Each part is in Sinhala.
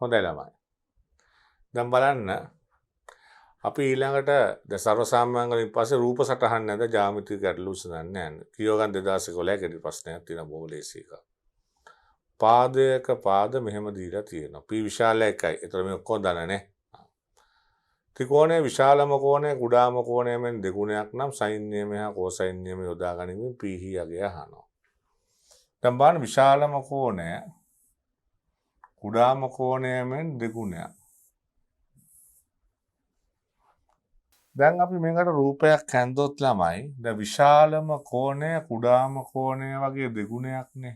හොඳයි ළමයි. දැන් බලන්න අපි ඊළඟට සර්වසාමාන්‍ය වලින් පස්සේ රූප සටහන් නැද ජ්‍යාමිතික ගැටලු විසඳන්න යන්නේ. කියෝගන් 2011 කෙටි ප්‍රශ්නයක් තියෙනවා බොහොම ලේසි එකක්. පාදයක පාද මෙහෙම දීලා තියෙනවා. P විශාල 1යි. ඒතර මේ ඔක්කොම දන්නනේ. ත්‍රිකෝණයේ විශාලම කෝණය කුඩාම කෝණය මෙන් දෙගුණයක් නම් සයින් නියමය හා කෝසයින් නියමය යොදා ගනිමින් P හි අගය අහනවා. දැන් බලන්න විශාලම කෝණය කුඩාම කෝණය මෙන් දෙගුණයක්. දැන් අපි මේකට රූපයක් හැන්දොත් ළමයි දැන් විශාලම කෝණය කුඩාම කෝණය වගේ දෙගුණයක්නේ.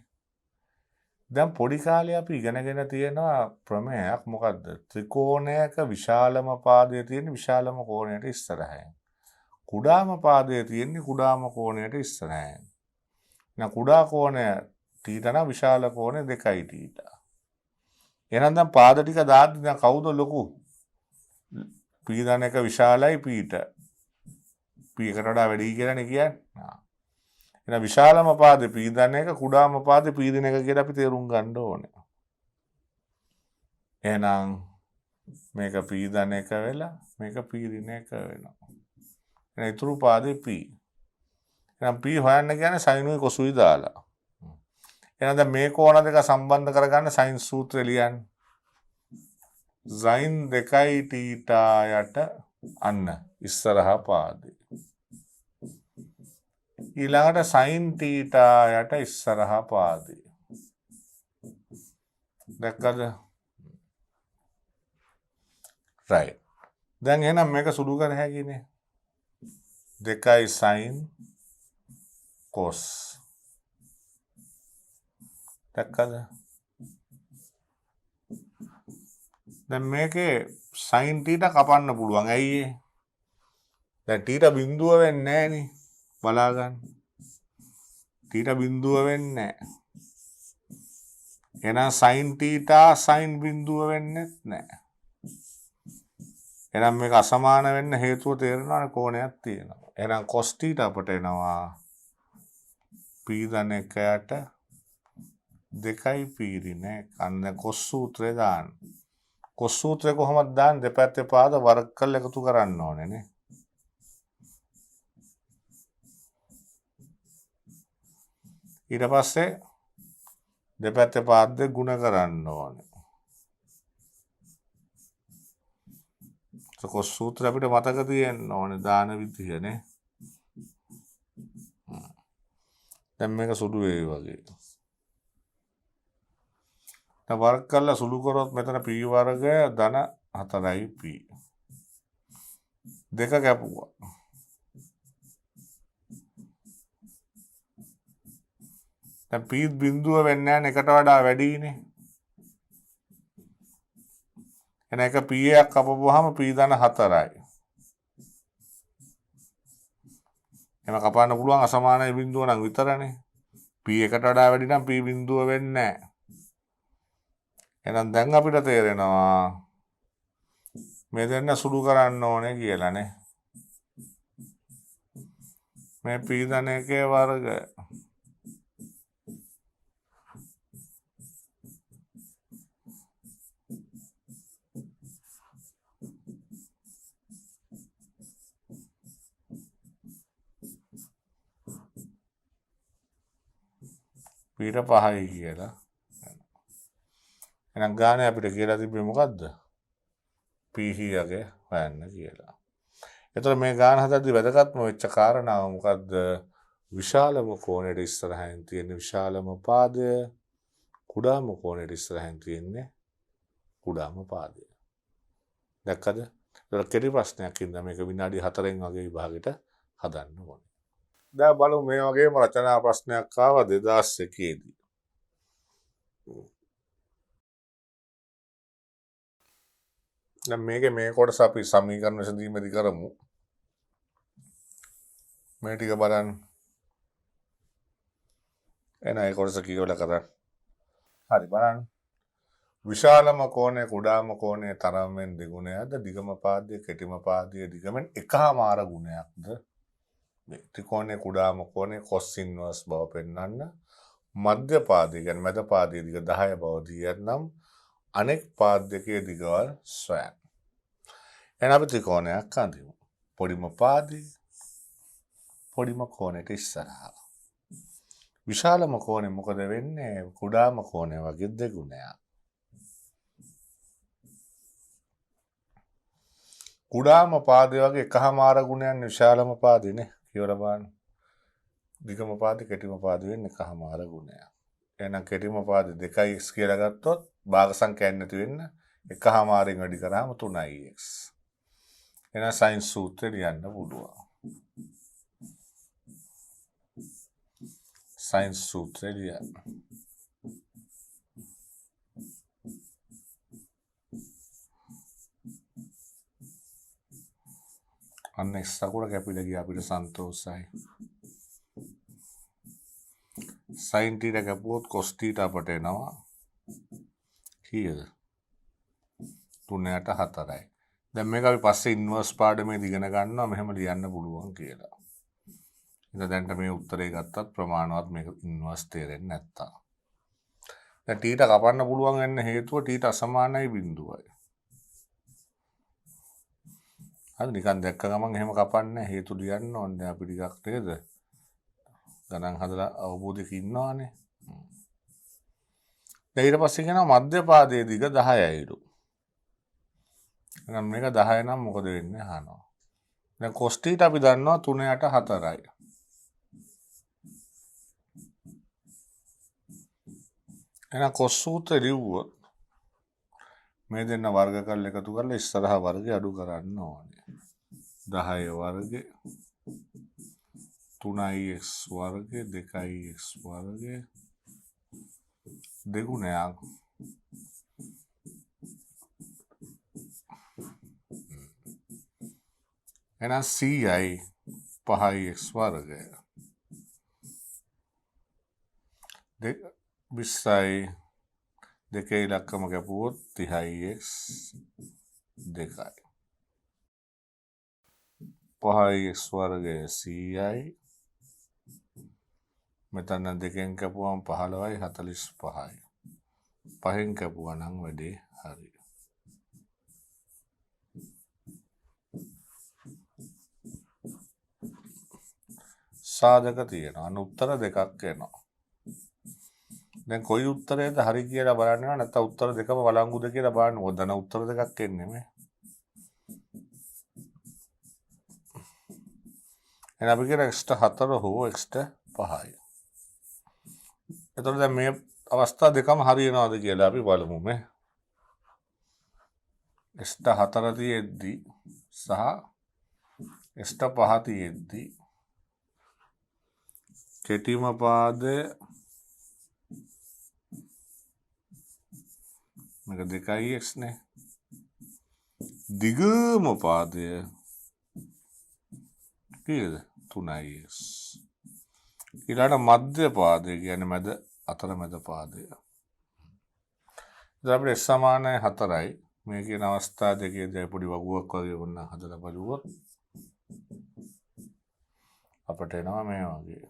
දැන් පොඩි කාලේ අපි ඉගෙනගෙන තියෙනවා ප්‍රමේයක් මොකද්ද? ත්‍රිකෝණයක විශාලම පාදයේ තියෙන විශාලම කෝණයට ඉස්සරහින්. කුඩාම පාදයේ තියෙන කුඩාම කෝණයට ඉස්සරහින්. එහෙනම් කුඩා කෝණය θ නම් විශාල කෝණය 2යි θ. එහෙනම් දැන් පාද ටික දාද්දි දැන් කවුද ලොකු? P දන එක විශාලයි Pට. P එකට වඩා වැඩි කියලානේ කියන්නේ. එහෙනම් විශාලම පාදේ P දන එක කුඩාම පාදේ P දින එක කියලා අපි තේරුම් ගන්න ඕනේ. එහෙනම් මේක P දන එක වෙලා මේක P දින එක වෙනවා. එහෙනම් ඊතුරු පාදේ P. එහෙනම් P හොයන්න කියන්නේ සයිනුයි කොසුයි දාලා. එහෙනම් දැන් මේ කෝණ දෙක සම්බන්ධ කරගන්න සයින් සූත්‍රය ලියන්න. sin 2යි θ යට අන්න ඉස්සරහා පාදේ. ඊළඟට sin θ යට ඉස්සරහා පාදේ. දැක්කද? right. දැන් එහෙනම් මේක සුළු කර හැකිනේ. 2යි sin cos. දැක්කද? දැන් මේකේ sin θ කපන්න පුළුවන්. ඇයි ඒ? දැන් θ බිඳුව වෙන්නේ නැහනේ. බලා ගන්න. θ බිඳුව වෙන්නේ නැහැ. එහෙනම් sin θ sin බිඳුව වෙන්නේ නැහැ. එහෙනම් මේක අසමාන වෙන්න හේතුව තේරෙනවනේ කෝණයක් තියෙනවා. එහෙනම් cos θ අපට එනවා P දන එකයට 2යි P දින එක. අන්න cos සූත්‍රය දාන්න. cos සූත්‍රය කොහොමද දාන්නේ? දෙපැත්තේ පාද වර්ග කරලා එකතු කරන්න ඕනේ නේ. ඊට පස්සේ දෙපැත්තේ පාද දෙක ගුණ කරන්න ඕනේ. cos සූත්‍රය අපිට මතක තියෙන්න ඕනේ දාන විදිහනේ. දැන් මේක සුළු වේවි වගේ. දැන් වර්ග කරලා සුළු කරොත් මෙතන p වර්ගය ධන 4යි p. දෙක කැපුවා. දැන් p බිඳුව වෙන්නේ නැහැ එකට වඩා වැඩිනේ. එන එක p එකක් කපපුවාම p ධන 4යි. එම කපන්න පුළුවන් අසමානයි බිඳුව නම් විතරනේ. p එකට වඩා වැඩි නම් p බිඳුව වෙන්නේ නැහැ. එහෙනම් දැන් අපිට තේරෙනවා මේ දෙන්න සුළු කරන්න ඕනේ කියලානේ. මේ p ධන එකේ වර්ග p 5යි කියලා. එහෙනම් ගානේ අපිට කියලා තිබ්බේ මොකද්ද? p හියගේ හොයන්න කියලා. එතකොට මේ ගාන හදද්දි වැදගත්ම වෙච්ච කාරණාව මොකද්ද? විශාලම කෝණයට ඉස්සරහින් තියෙන විශාලම පාදය කුඩාම කෝණයට ඉස්සරහින් තියෙන්නේ කුඩාම පාදය. දැක්කද? ඒක කෙටි ප්‍රශ්නයක් ඉඳලා මේක විනාඩි 4න් වගේ විභාගෙට හදන්න ඕනේ. දැන් බලමු මේ වගේම රචනා ප්‍රශ්නයක් ආවා 2001 දී. දැන් මේකේ මේ කොටස අපි සමීකරණ විසඳීමේදී කරමු. මේ ටික බලන්න. එන ඒ කොටස කියවලා කරන්න. හරි බලන්න. විශාලම කෝණය කුඩාම කෝණය තරමෙන් දෙගුණයක්ද? දිගම පාදයේ කෙටිම පාදයේ දිගමෙන් එකහමාර ගුණයක්ද? මේ ත්‍රිකෝණයේ කුඩාම කෝණය cos inverse බව පෙන්වන්න. මධ්‍ය පාදයේ කියන්නේ මැද පාදයේ දිග 10 බව දියනම් අනෙක් පාද දෙකේ දිගවල් සොයන්න. එහෙනම් අපි ත්‍රිකෝණයක් අඳිමු. පොඩිම පාදේ පොඩිම කෝණයට ඉස්සරහා. විශාලම කෝණය මොකද වෙන්නේ? කුඩාම කෝණය වගේ දෙගුණයක්. කුඩාම පාදේ වගේ එකහමාර ගුණයන් විශාලම පාදේනේ කියවලා බලන්න. දිගම පාදේ කෙටිම පාදේ වෙන්නේ එකහමාර ගුණයක්. එහෙනම් කෙටිම පාදේ 2x කියලා ගත්තොත් භාග සංඛ්‍යාවක් නැති වෙන්න එකහමාරෙන් වැඩි කරාම 3x. එහෙනම් සයින් සූත්‍රය ලියන්න පුළුවන්. සයින් සූත්‍රය ලියන්න. අන්න x අකුර කැපිලා ගියා අපිට සන්තෝෂයි. sin θ කැපුවොත් cos θ අපට එනවා. කීයද? 3/4යි. දැන් මේක අපි පස්සේ ඉන්වර්ස් පාඩමේදී ඉගෙන ගන්නවා මෙහෙම ලියන්න පුළුවන් කියලා. ඉතින් දැන්ට මේ උත්තරේ ගත්තත් ප්‍රමාණවත් මේක ඉන්වර්ස් තේරෙන්නේ නැත්තම්. දැන් θ කපන්න පුළුවන් වෙන්න හේතුව θ අසමානයි බිඳුවයි. හරි නිකන් දැක්ක ගමන් එහෙම කපන්නේ හේතු ලියන්න ඕනේ අපි ටිකක් නේද? ගණන් හදලා අවබෝධයක ඉන්නවානේ. දැන් ඊට පස්සේ කියනවා මධ්‍ය පාදයේ දිග 10යිලු. එහෙනම් මේක 10 නම් මොකද වෙන්නේ අහනවා. දැන් cos θ අපි දන්නවා 3/4යි. එහෙනම් cos සූත්‍රය ලිව්වොත් මේ දෙන්න වර්ග කරලා එකතු කරලා ඉස්සරහා වර්ගය අඩු කරන්න ඕනේ. 10 වර්ගය 3x වර්ගය 2x වර්ගය දෙගුණයක් එහෙනම් cයි 5x වර්ගය 20යි දෙකේ ඉලක්කම කැපුවොත් 30x 2යි 5x වර්ගය 100යි මෙතන දෙකෙන් කැපුවම 15යි 45යි 5න් කැපුවා නම් වැඩේ හරි. සාධක තියෙනවා. අන්න උත්තර දෙකක් එනවා. දැන් කොයි උත්තරේද හරි කියලා බලන්න නැත්නම් උත්තර දෙකම වළංගුද කියලා බලන්න. මොකද දැන් උත්තර දෙකක් එන්නේ මේ. එහෙනම් අපි කියන x4 හෝ x5යි. එතකොට දැන් මේ අවස්ථා දෙකම හරියනවාද කියලා අපි බලමු මේ. x4 තියෙද්දි සහ x5 තියෙද්දි කෙටිම පාදය මේක 2x නේ. දිගම පාදය කීයද? 3x. ඊළඟ මධ්‍ය පාදය කියන්නේ මැද අතරමැද පාදය. ඉතින් අපිට සමානයි 4යි. මේ කියන අවස්ථා දෙකේදී පොඩි වගුවක් වගේ වුණා හදලා බලුවොත් අපට එනවා මේ වගේ.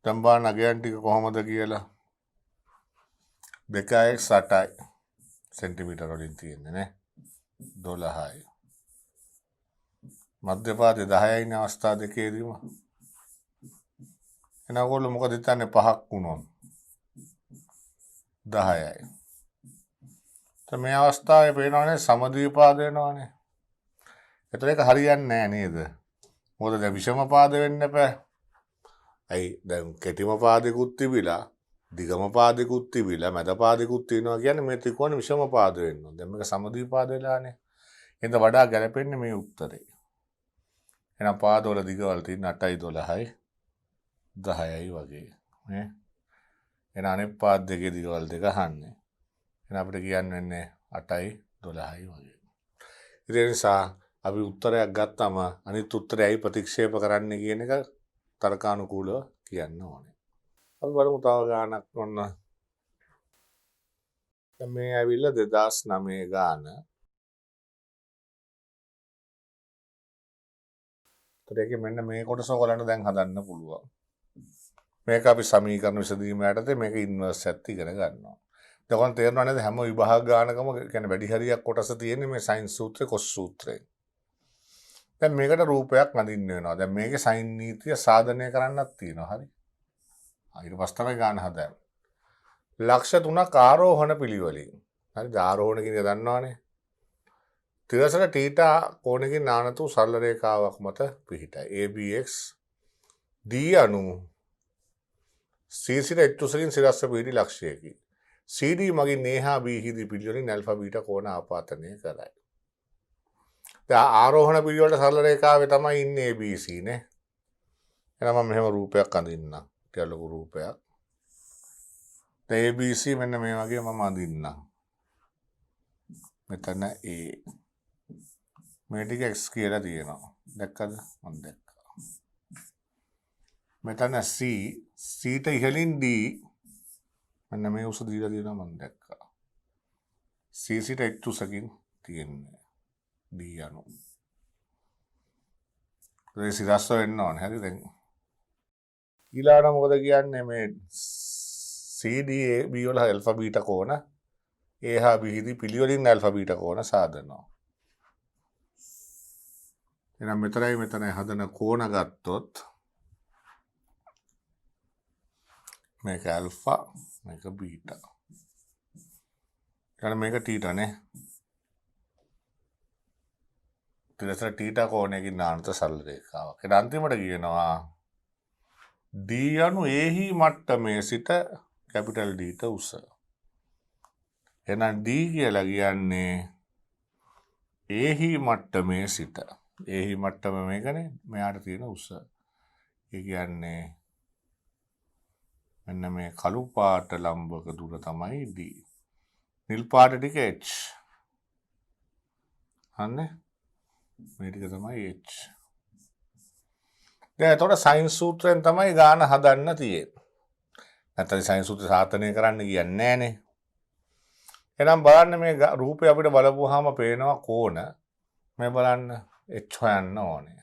දැන් බලන්න අගයන් ටික කොහොමද කියලා. 2x 8යි සෙන්ටිමීටර වලින් තියෙන්නේ නේ 12යි. මධ්‍ය පාදේ 10යි නේ අවස්ථා දෙකේදීම. එහෙනම් ඔයගොල්ලෝ මොකද හිතන්නේ 5ක් වුණොත් 10යි. දැන් මේ අවස්ථාවේ පේනවනේ සමද්විපාද වෙනවනේ. ඒතර ඒක හරියන්නේ නැහැ නේද? මොකද දැන් විෂම පාද වෙන්න එපා. ඇයි දැන් කෙටිම පාදෙකුත් තිබිලා දිගම පාදෙකුත් තිබිලා මැද පාදෙකුත් තියෙනවා කියන්නේ මේ ත්‍රිකෝණ විෂම පාද වෙන්න ඕන. දැන් මේක සමද්විපාද වෙලානේ. එහෙනම් වඩා ගැලපෙන්නේ මේ උත්තරේ. එහෙනම් පාදවල දිගවල තියෙන 8යි 12යි 10යි වගේ නේ. එහෙනම් අනෙක් පාද දෙකේ දිගවල දෙක අහන්නේ. එහෙනම් අපිට කියන්න වෙන්නේ 8යි 12යි වගේ. ඒ නිසා අපි උත්තරයක් ගත්තම අනිත් උත්තරයයි ප්‍රතික්ෂේප කරන්න කියන එක තර්කානුකූලව කියන්න ඕනේ. අපි බලමු තව ගානක් ඔන්න. මේ ඇවිල්ලා 2009 ගාන. ඒකේ මෙන්න මේ කොටස ඔයගලන්ට දැන් හදන්න පුළුවන්. මේක අපි සමීකරණ විසඳීම යටතේ මේක ඉන්වර්ස් එකත් ඉගෙන ගන්නවා. දැන් තේරෙනව නේද හැම විභාග ගානකම කියන්නේ වැඩි හරියක් කොටස තියෙන්නේ මේ සයින් සූත්‍රය කොස් සූත්‍රයෙන්. දැන් මේකට රූපයක් අඳින්න වෙනවා. දැන් මේකේ සයින් නීතිය සාධනය කරන්නත් තියෙනවා. හරි. ඊට පස්සේ තමයි ගාන හදන්නේ. ලක්ෂ 3ක් ආරෝහණ පිළිවෙලින්. හරිද? ආරෝහණ කියන එක දන්නවනේ. තිරසර තීටා කෝණකින් නානතු සරල රේඛාවක් මත පිහිටයි. ABX D අනු C සිට H උසකින් සිරස්ස පිහිටි ලක්ෂයකි. CD මගින් A හා B හිදී පිළිවෙලින් ඇල්ෆා බීටා කෝණ ආපාතනය කරයි. දැන් ආරෝහණ පිළිවෙලට සරල රේඛාවේ තමයි ඉන්නේ ABC නේ. එහෙනම් මම මෙහෙම රූපයක් අඳින්නම්. ටික ලොකු රූපයක්. දැන් ABC මෙන්න මේ වගේ මම අඳින්නම්. මෙතන A මේ ටික x කියලා තියෙනවා. දැක්කද? මම දැක්කා. මෙතන C ට ඉහළින් D මෙන්න මේ උස දීලා තියෙනවා මම දැක්කා. C සිට H උසකින් තියෙන්නේ. D අනු. ඒ සිරස්ස වෙන්න ඕනේ. හරි දැන්. ඊළඟට මොකද කියන්නේ මේ CD B වල ඇල්ෆා බීටා කෝණ A හා B හිදී පිළිවෙලින් ඇල්ෆා බීටා කෝණ සාදනවා. එහෙනම් මෙතනයි හදන කෝණ ගත්තොත් මේක ඇල්ෆා මේක බීටා. ඊළඟ මේක තීටා නේ. තිරසර තීටා කෝණයකින් නානත සරල රේඛාවක්. ඒක අන්තිමට කියනවා D අනු A හි මට්ටමේ සිට කැපිටල් D ට උස. එහෙනම් D කියලා කියන්නේ A හි මට්ටමේ සිට. A හි මට්ටම මේකනේ මෙයාට තියෙන උස. ඒ කියන්නේ මෙන්න මේ කළු පාට ලම්බක දුර තමයි D. නිල් පාට ටික H. හන්නේ මේ ටික තමයි H. දැන් එතකොට සයින් සූත්‍රයෙන් තමයි ගාන හදන්න තියෙන්නේ. නැත්නම් සයින් සූත්‍රය සාධනය කරන්න කියන්නේ නැහනේ. එහෙනම් බලන්න මේ රූපය අපිට බලපුවාම පේනවා කෝණ. මේ බලන්න H හොයන්න ඕනේ.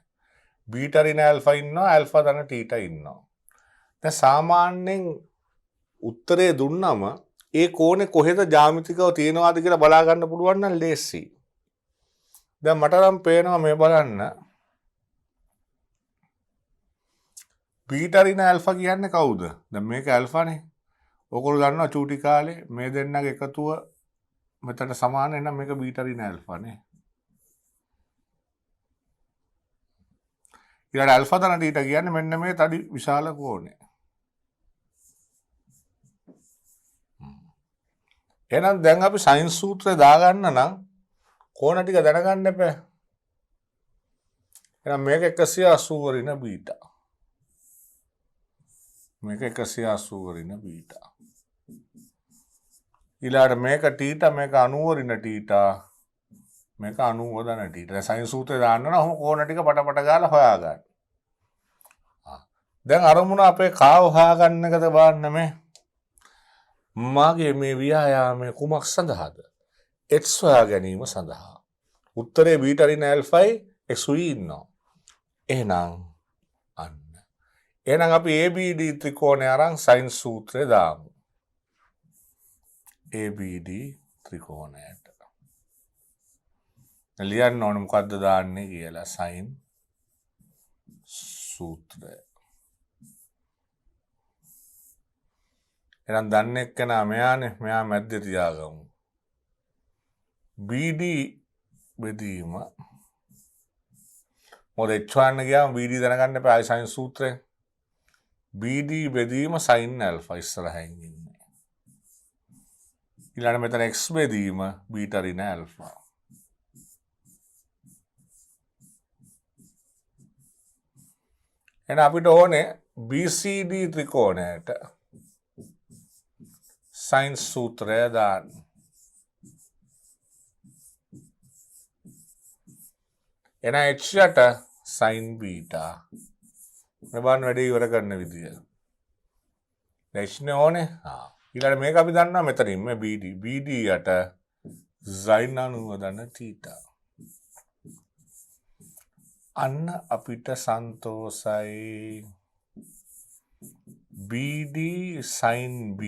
බීටා ඍණ ඇල්ෆා ඉන්නවා, ඇල්ෆා ධන තීටා ඉන්නවා. දැන් සාමාන්‍යයෙන් උත්තරේ දුන්නම ඒ කෝණේ කොහෙද ජ්‍යාමිතිකව තියෙනවද කියලා බලා ගන්න පුළුවන් නම් ලේසි. දැන් මට නම් පේනවා මේ බලන්න බීටා ඍණ ඇල්ෆා කියන්නේ කවුද? දැන් මේක ඇල්ෆානේ. ඔයගොල්ලෝ දන්නවා චූටි කාලේ මේ දෙන්නගේ එකතුව මෙතන සමාන නම් මේක බීටා ඍණ ඇල්ෆානේ. ඊළඟ ඇල්ෆා ධන තීටා කියන්නේ මෙන්න මේ තඩි විශාල කෝණය. එහෙනම් දැන් අපි සයින් සූත්‍රය දාගන්න නම් කෝණ ටික දැනගන්න එපා. එහෙනම් මේක 180 ඍණ බීටා. මේක 180 ඍණ බීටා. ඊළඟට මේක තීටා මේක 90 ඍණ තීටා. මේක 90 ධන තීටා. සයින් සූත්‍රය දාන්න නම් ඔහොම කෝණ ටික පට ගාලා හොයාගන්න. දැන් අරමුණ අපේ කාව හොයාගන්න එකද බලන්න මේ. මාගේ මේ ව්‍යායාමයේ කුමක් සඳහාද? x හොයා ගැනීම සඳහා. උත්තරේ බීටා ඍණ ඇල්ෆායි x උයි ඉන්නවා. එහෙනම් එහෙනම් අපි ABD ත්‍රිකෝණය අරන් සයින් සූත්‍රය දාමු. ABD ත්‍රිකෝණයට. ලියන්න ඕන මොකද්ද දාන්නේ කියලා සයින් සූත්‍රය. එහෙනම් දන්නේ එක්කනා මෙයානේ මෙයා මැද්දේ තියාගමු. BD බෙදීම මොකද H හොයන්න ගියාම BD දැනගන්න එපා සයින් සූත්‍රය. BD බෙදීම sin alpha ඉස්සරහින් ඉන්නේ. ඊළඟ මෙතන x බෙදීම බීටා ඍණ alpha. එහෙනම් අපිට ඕනේ BCD ත්‍රිකෝණයට sin සූත්‍රය දාන්න. එහෙනම් h යට sin බීටා මේ බලන්න වැඩේ ඉවර කරන විදිය. දැන් ඕනේ. ඊළඟට මේක අපි දන්නවා මෙතනින් මේ BD යට sin 90 දන θ. අන්න අපිට සන්තෝසයි BD sin β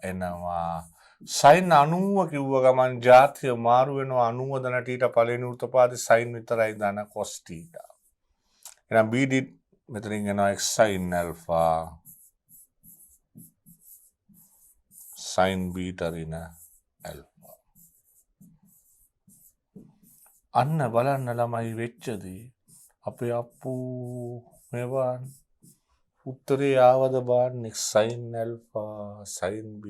එනවා. sin 90 කිව්ව ගමන් ජාතිය මාරු වෙනවා 90 දන θ පළවෙනි වෘත්තපාදේ sin විතරයි දන cos θ. එහෙනම් BD මෙතනින් එනවා x sin alpha sin β ඍණ alpha. අන්න බලන්න ළමයි වෙච්ච දේ. අපේ අප්පෝ මේවා උත්තරේ ආවද බාන්න sin alpha sin β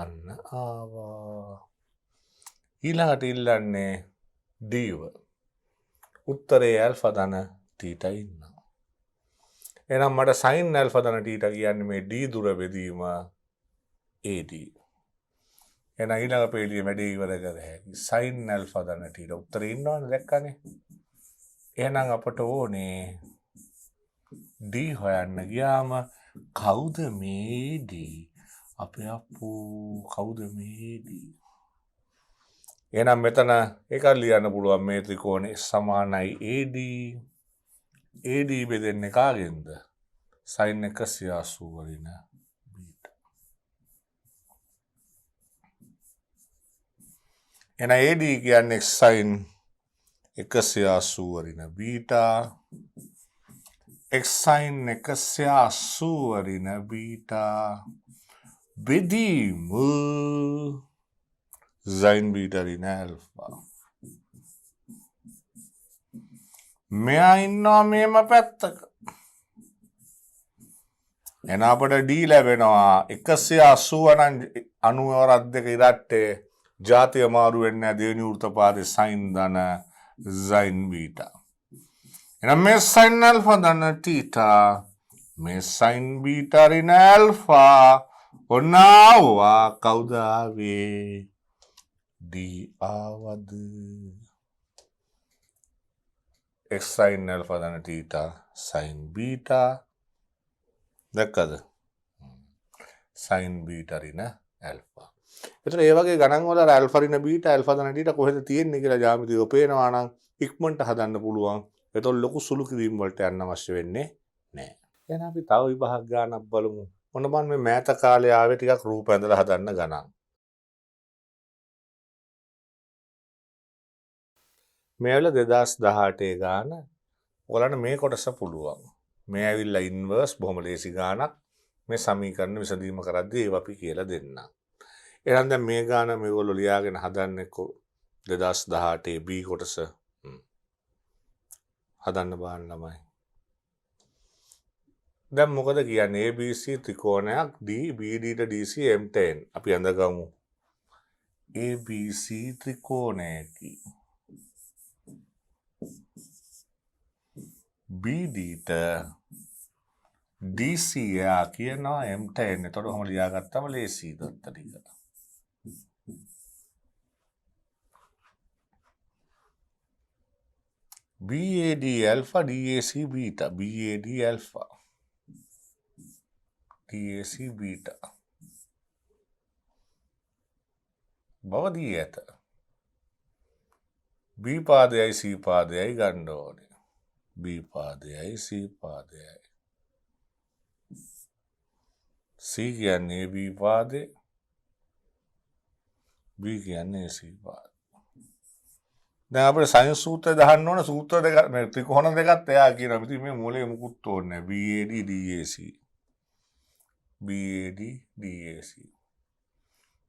අන්න ආවා. ඊළඟට ඉල්ලන්නේ dව. උත්තරේ alpha ධන θ ඉන්නවා. එහෙනම් මට sin alpha ධන θ කියන්නේ මේ d දුර බෙදීම AD. එහෙනම් ඊළඟ පේළිය වැඩේ ඉවර කර හැකි. sin alpha ධන θ උත්තරේ ඉන්නවනේ දැක්කනේ. එහෙනම් අපට ඕනේ D හොයන්න ගියාම කවුද මේ D? අපේ අප්පෝ කවුද මේ D? එහෙනම් මෙතන එකක් ලියන්න පුළුවන් මේ ත්‍රිකෝණය සමානයි AD. AD බෙදෙන්නේ කාගෙන්ද? sin 180 වලින් β. එහෙනම් AD කියන්නේ sin 180 වලින් β. x sin 180 වලින් β බෙදීම sin β ඍණ alpha. මෙයා ඉන්නවා මේම පැත්තක. එහෙනම් අපට D ලැබෙනවා 180 නම් 90 දෙක ඉරට්ටේ ජාතිය මාරු වෙන්නේ නැහැ දෙවෙනි වෘත්තපාදේ sin ධන sin β. එහෙනම් මේ sin alpha ධන θ මේ sin β ඍණ alpha ඔන්නවා කවුද ආවේ? D ආවද? x sin alpha ධන θ sin β දැක්කද? sin β ඍණ alpha. එතන ඒ වගේ ගණන් වල alpha ඍණ β alpha ධන θ කොහෙද තියෙන්නේ කියලා ජ්‍යාමිතිය පේනවා නම් ඉක්මනට හදන්න පුළුවන්. එතකොට ලොකු සුළු කිරීම වලට යන්න අවශ්‍ය වෙන්නේ නැහැ. එහෙනම් අපි තව විභාග ගණනක් බලමු. මොන බන් මේ මෑත කාලේ ආවේ ටිකක් රූප ඇඳලා හදන්න ගණන්. මේ වෙල 2018 ගාන ඔයාලට මේ කොටස පුළුවන්. මේ ඇවිල්ලා ඉන්වර්ස් බොහොම ලේසි ගානක්. මේ සමීකරණ විසඳීම කරද්දී ඒව අපි කියලා දෙන්නම්. එහෙනම් දැන් මේ ගාන මේගොල්ලෝ ලියාගෙන හදන්නේ 2018 B කොටස. හදන්න බාන්න ළමයි. දැන් මොකද කියන්නේ ABC ත්‍රිකෝණයක් D BD ට DC M10 අපි අඳගමු. ABC ත්‍රිකෝණයකි BD ට DC යා කියනවා M10. එතකොට කොහොම ලියාගත්තම ලේසි දත්ත ටික. BAD alpha DAC beta BAD alpha DAC beta බව දී ඇත. B පාදයයි C පාදයයි ගන්න ඕනේ. B පාදයයි C පාදයයි. C කියන්නේ B පාදේ B කියන්නේ C පාදේ. දැන් අපිට සයින් සූත්‍රය දාන්න ඕන සූත්‍ර දෙක මේ ත්‍රිකෝණ දෙකත් එයා කියනවා. ඉතින් මේ මූලයේ මුකුත් ඕනේ නැහැ. BAD DAC BAD DAC.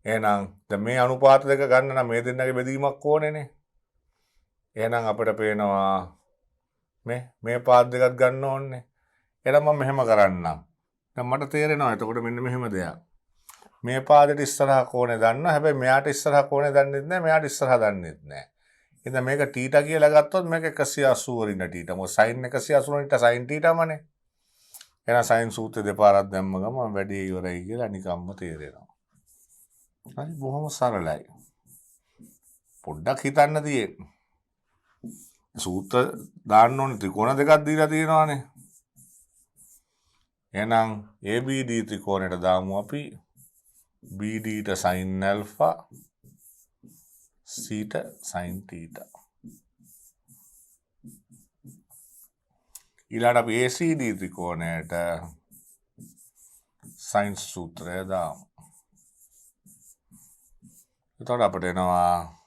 එහෙනම් දැන් මේ අනුපාත දෙක ගන්න නම් මේ දෙන්නගේ බෙදීමක් ඕනේනේ. එහෙනම් අපිට පේනවා මේ පාද දෙකක් ගන්න ඕනේ. එහෙනම් මම මෙහෙම කරන්නම්. දැන් මට තේරෙනවා එතකොට මෙන්න මෙහෙම දෙයක්. මේ පාදෙට ඉස්සරහා කෝණය දන්නවා. හැබැයි මෙයාට ඉස්සරහා කෝණය දන්නෙත් නැහැ. මෙයාට ඉස්සරහා දන්නෙත් නැහැ. ඉතින් මේක θ කියලා ගත්තොත් මේක 180 රින්න θ. මොකද sin 180 රින්න sin θමනේ. එහෙනම් sin සූත්‍රය දෙපාරක් දැම්ම ගමන් වැඩේ ඉවරයි කියලා නිකම්ම තේරෙනවා. හරි බොහොම සරලයි. පොඩ්ඩක් හිතන්න තියෙන්නේ. සූත්‍ර දාන්න ඕනේ ත්‍රිකෝණ දෙකක් දීලා තියෙනවානේ. එහෙනම් ABD ත්‍රිකෝණයට දාමු අපි BDට sin alpha Cට sin theta. ඊළඟට අපි ACD ත්‍රිකෝණයට sin සූත්‍රය දාමු. එතකොට අපිට එනවා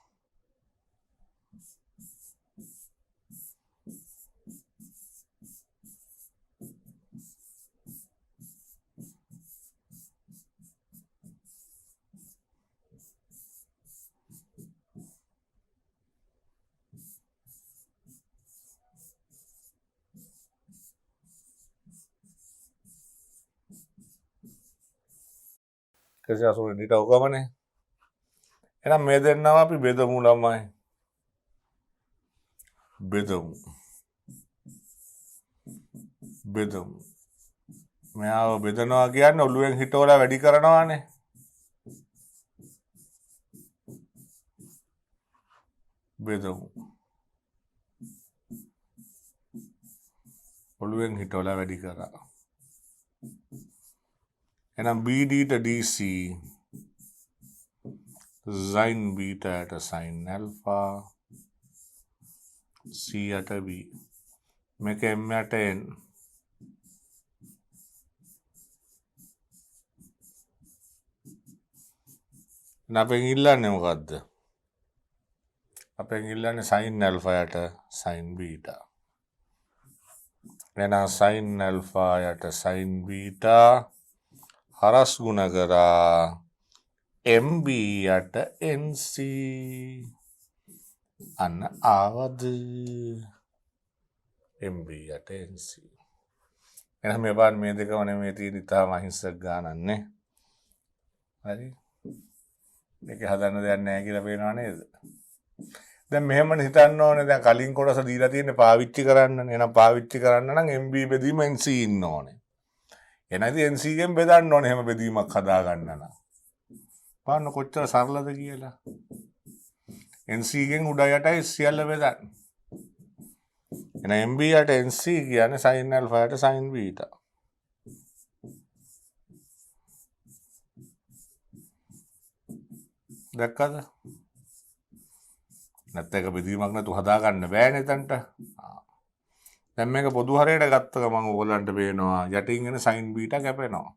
එකසිය අසූ වෙනිට ඔකමනේ. එහෙනම් මේ දෙන්නම අපි බෙදමු ළමයි. බෙදමු. මෙයාව බෙදනවා කියන්නේ ඔළුවෙන් හිටවලා වැඩි කරනවානේ. බෙදමු. ඔළුවෙන් හිටවලා වැඩි කරා. එහෙනම් BDට DC sin betaට sin alpha Cයට B මේක M යට N අපෙන් ඉල්ලන්නේ මොකද්ද? අපෙන් ඉල්ලන්නේ sin alpha යට sin beta. එහෙනම් sin alpha යට sin beta හරස් ගුණ කරා MB යට NC අන්න ආවද MB යට NC. එහෙනම් මේ බාර මේ දෙකම නෙමෙයි තියෙන ඉතාලම අහිංසක ගානන්නේ. හරි. මේක හදන්න දෙයක් නැහැ කියලා පේනව නේද? දැන් මෙහෙම හිතන්න ඕනේ. දැන් කලින් කොටස දීලා තියෙන්නේ පාවිච්චි කරන්න. එහෙනම් පාවිච්චි කරන්න නම් MB බෙදීම NC ඉන්න ඕනේ. එනදී NC ගෙන් බෙදන්න ඕනේ එහෙම බෙදීමක් හදා ගන්න නම්. බලන්න කොච්චර සරලද කියලා. NC ගෙන් උඩ යටයි සියල්ල බෙදන්න. එහෙනම් MB යට NC කියන්නේ sin alpha යට sin beta. දැක්කද? නැත්නම් එක බෙදීමක් නැතුව හදා ගන්න බෑනේ එතනට. දැන් මේක පොදු හරයට ගත්ත ගමන් ඕගොල්ලන්ට පේනවා යටින් එන sin beta කැපෙනවා.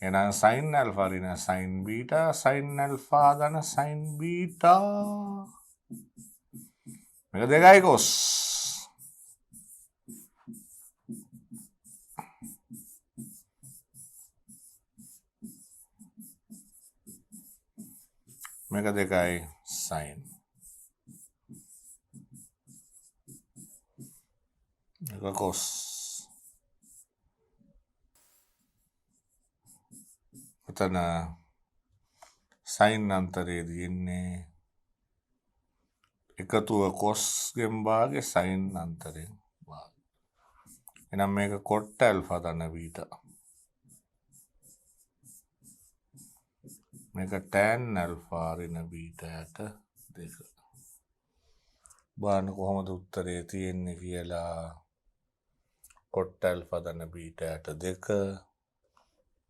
එහෙනම් sin alpha රින sin beta sin alpha ධන sin beta මේක දෙකයි cos. මේක දෙකයි sin. මේක cos. එතන sin අන්තරයේදී ඉන්නේ එකතුව cos ගෙන් භාගේ sin අන්තරයෙන් භාගය. එහෙනම් මේක cot alpha ධන beta. මේක tan alpha රින beta යට 2. බලන්න කොහොමද උත්තරේ තියෙන්නේ කියලා. cot alpha ධන beta යට 2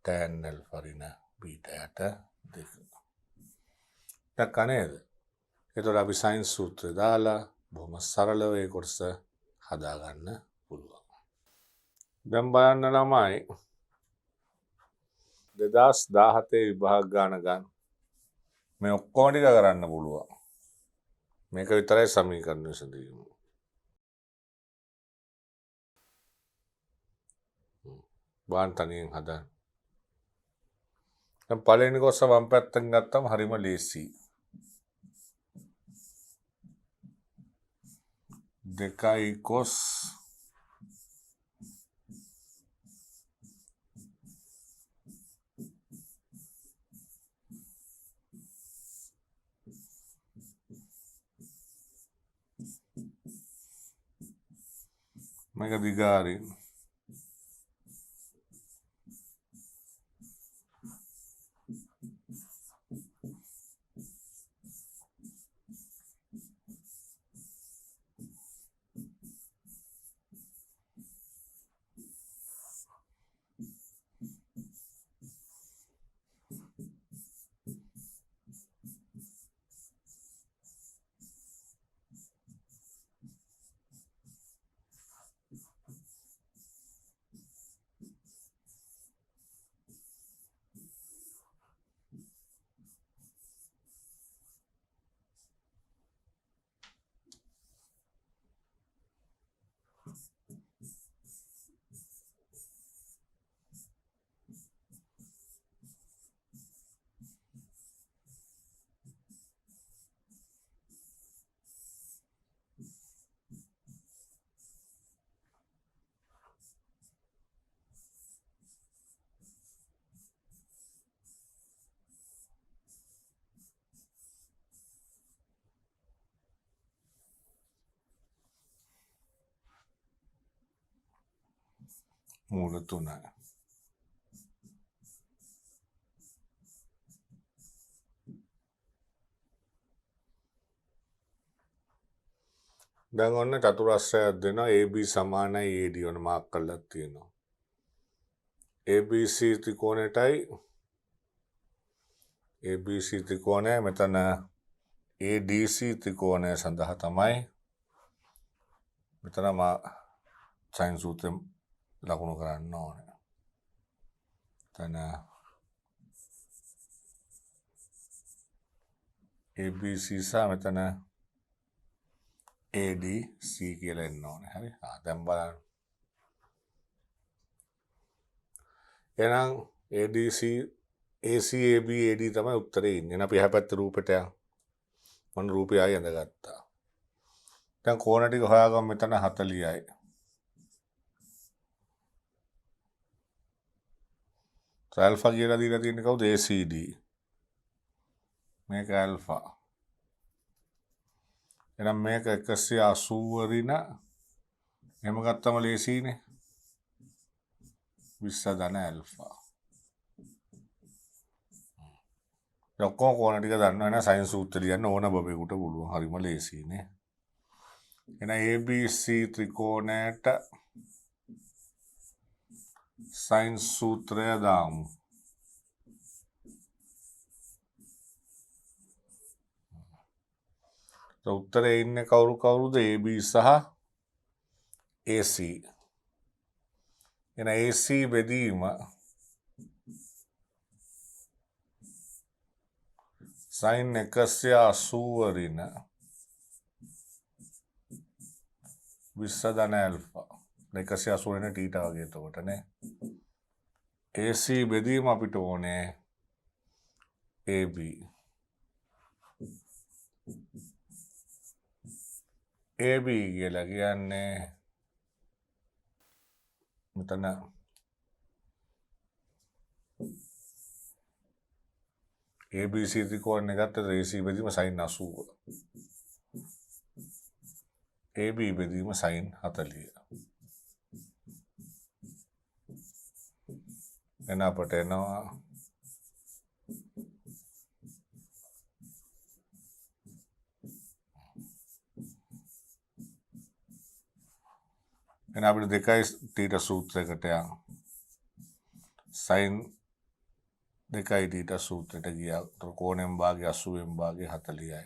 tan alpha රින beta යට 2. දැක්කා නේද? එතකොට අපි sin සූත්‍රය දාලා බොහොම සරලව ඒ කොටස හදා ගන්න පුළුවන්. දැන් බලන්න ළමයි 2017 විභාග ගාන ගන්න. මේ ඔක්කොම ටික කරන්න පුළුවන්. මේක විතරයි සමීකරණ විසඳීම. බාන් තනියෙන් හදන්න. දැන් පළවෙනි කොටස වම් පැත්තෙන් ගත්තම හරිම ලේසි. 2 cos මේක දිගාරින් මූල 3. දැන් ඔන්න චතුරස්‍රයක් දෙනවා AB සමානයි AD ඔන්න මාක් කරලා තියෙනවා. ABC ත්‍රිකෝණයටයි ABC ත්‍රිකෝණය මෙතන ADC ත්‍රිකෝණය සඳහා තමයි මෙතන සයින් සූත්‍රයෙන් ලකුණු කරන්න ඕනේ. එතන ABC සහ මෙතන ADC කියලා එන්න ඕනේ. හරි. දැන් බලන්න. එහෙනම් ADC ACAB AD තමයි උත්තරේ ඉන්නේ. එහෙනම් අපි එහා පැත්තේ රූපෙට යමු. මම රූපය ආයෙ ඇඳගත්තා. දැන් කෝණ ටික හොයාගමු මෙතන 40යි. ඇල්ෆා කියලා දීලා තියෙන්නේ කවුද? ACD. මේක ඇල්ෆා. එහෙනම් මේක 180 ඍණ එහෙම ගත්තම ලේසියිනේ. 20 ධන ඇල්ෆා. ඔක්කොම කෝණ ටික දන්නවා නේ සයින් සූත්‍රය ලියන්න ඕන බබෙකුට පුළුවන්. හරිම ලේසියිනේ. එහෙනම් ABC ත්‍රිකෝණයට සයින් සූත්‍රය දාමු. උත්තරේ ඉන්නේ කවුරුද? AB සහ AC. එහෙනම් AC බෙදීම සයින් 180 ඍණ 20 ධන ඇල්ෆා. 180 නේ තීටා වගේ එතකොට නේ. AC බෙදීම අපිට ඕනේ AB. AB කියලා කියන්නේ මෙතන ABC ත්‍රිකෝණය ගත්තද AC බෙදීම sin 80. AB බෙදීම sin 40. එන අපට එනවා එන අපිට දෙකයි තීටා සූත්‍රයකට යන්න. sin දෙකයි තීටා සූත්‍රයට ගියා. කෝණයෙන් භාගය 80න් භාගය 40යි.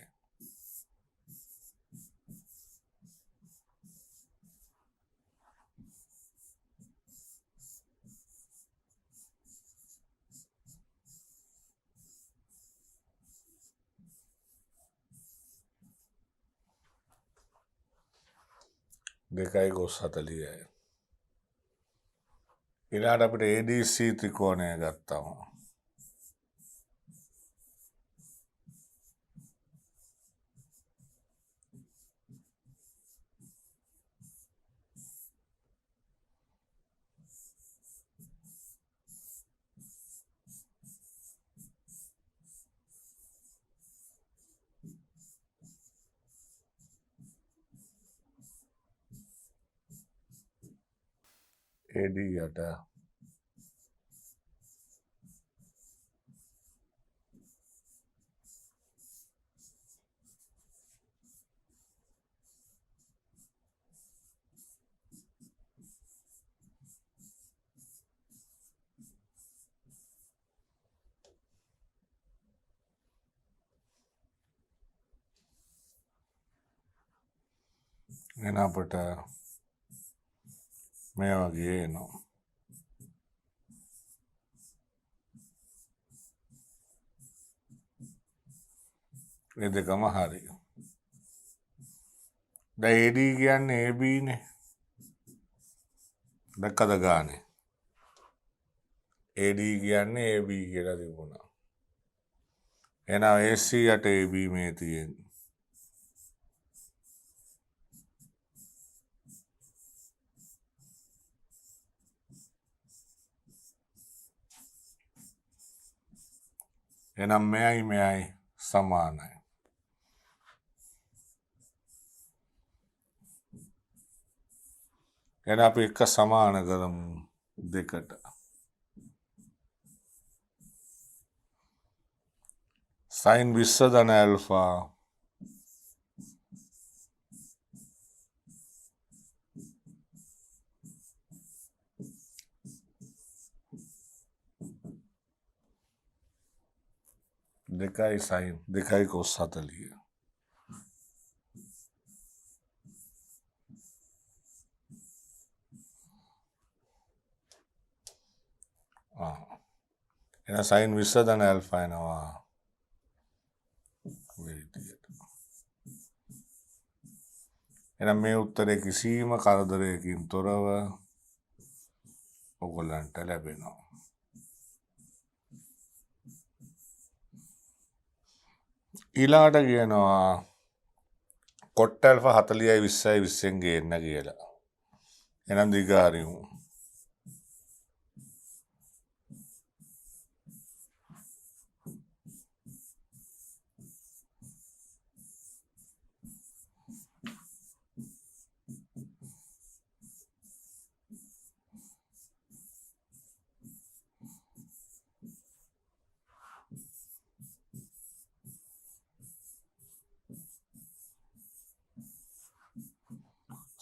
දෙකයි ගොස් 40යි. ඊළඟට අපිට ADC ත්‍රිකෝණය ගත්තම AD යට එන අපට මේ වගේ එනවා. ඒ දෙකම හරි. දැන් AD කියන්නේ AB නේ. දැක්කද ගානේ AD කියන්නේ AB කියලා තිබුණා. එහෙනම් AC යට AB මේ තියෙන්නේ. එහෙනම් මෙයයි සමානයි. එහෙනම් අපි එක සමාන කරමු දෙකට. sin 20 ධන ඇල්ෆා දෙකයි sin දෙකයි cos 40. එහෙනම් sin 20 ධන ඇල්ෆා එනවා. එහෙනම් මේ උත්තරේ කිසිම කරදරයකින් තොරව ඔයගොල්ලන්ට ලැබෙනවා. ඊළඟට කියනවා cot alpha 40යි 20යි 20න් ගේන්න කියලා. එහෙනම් දිගාරිමු.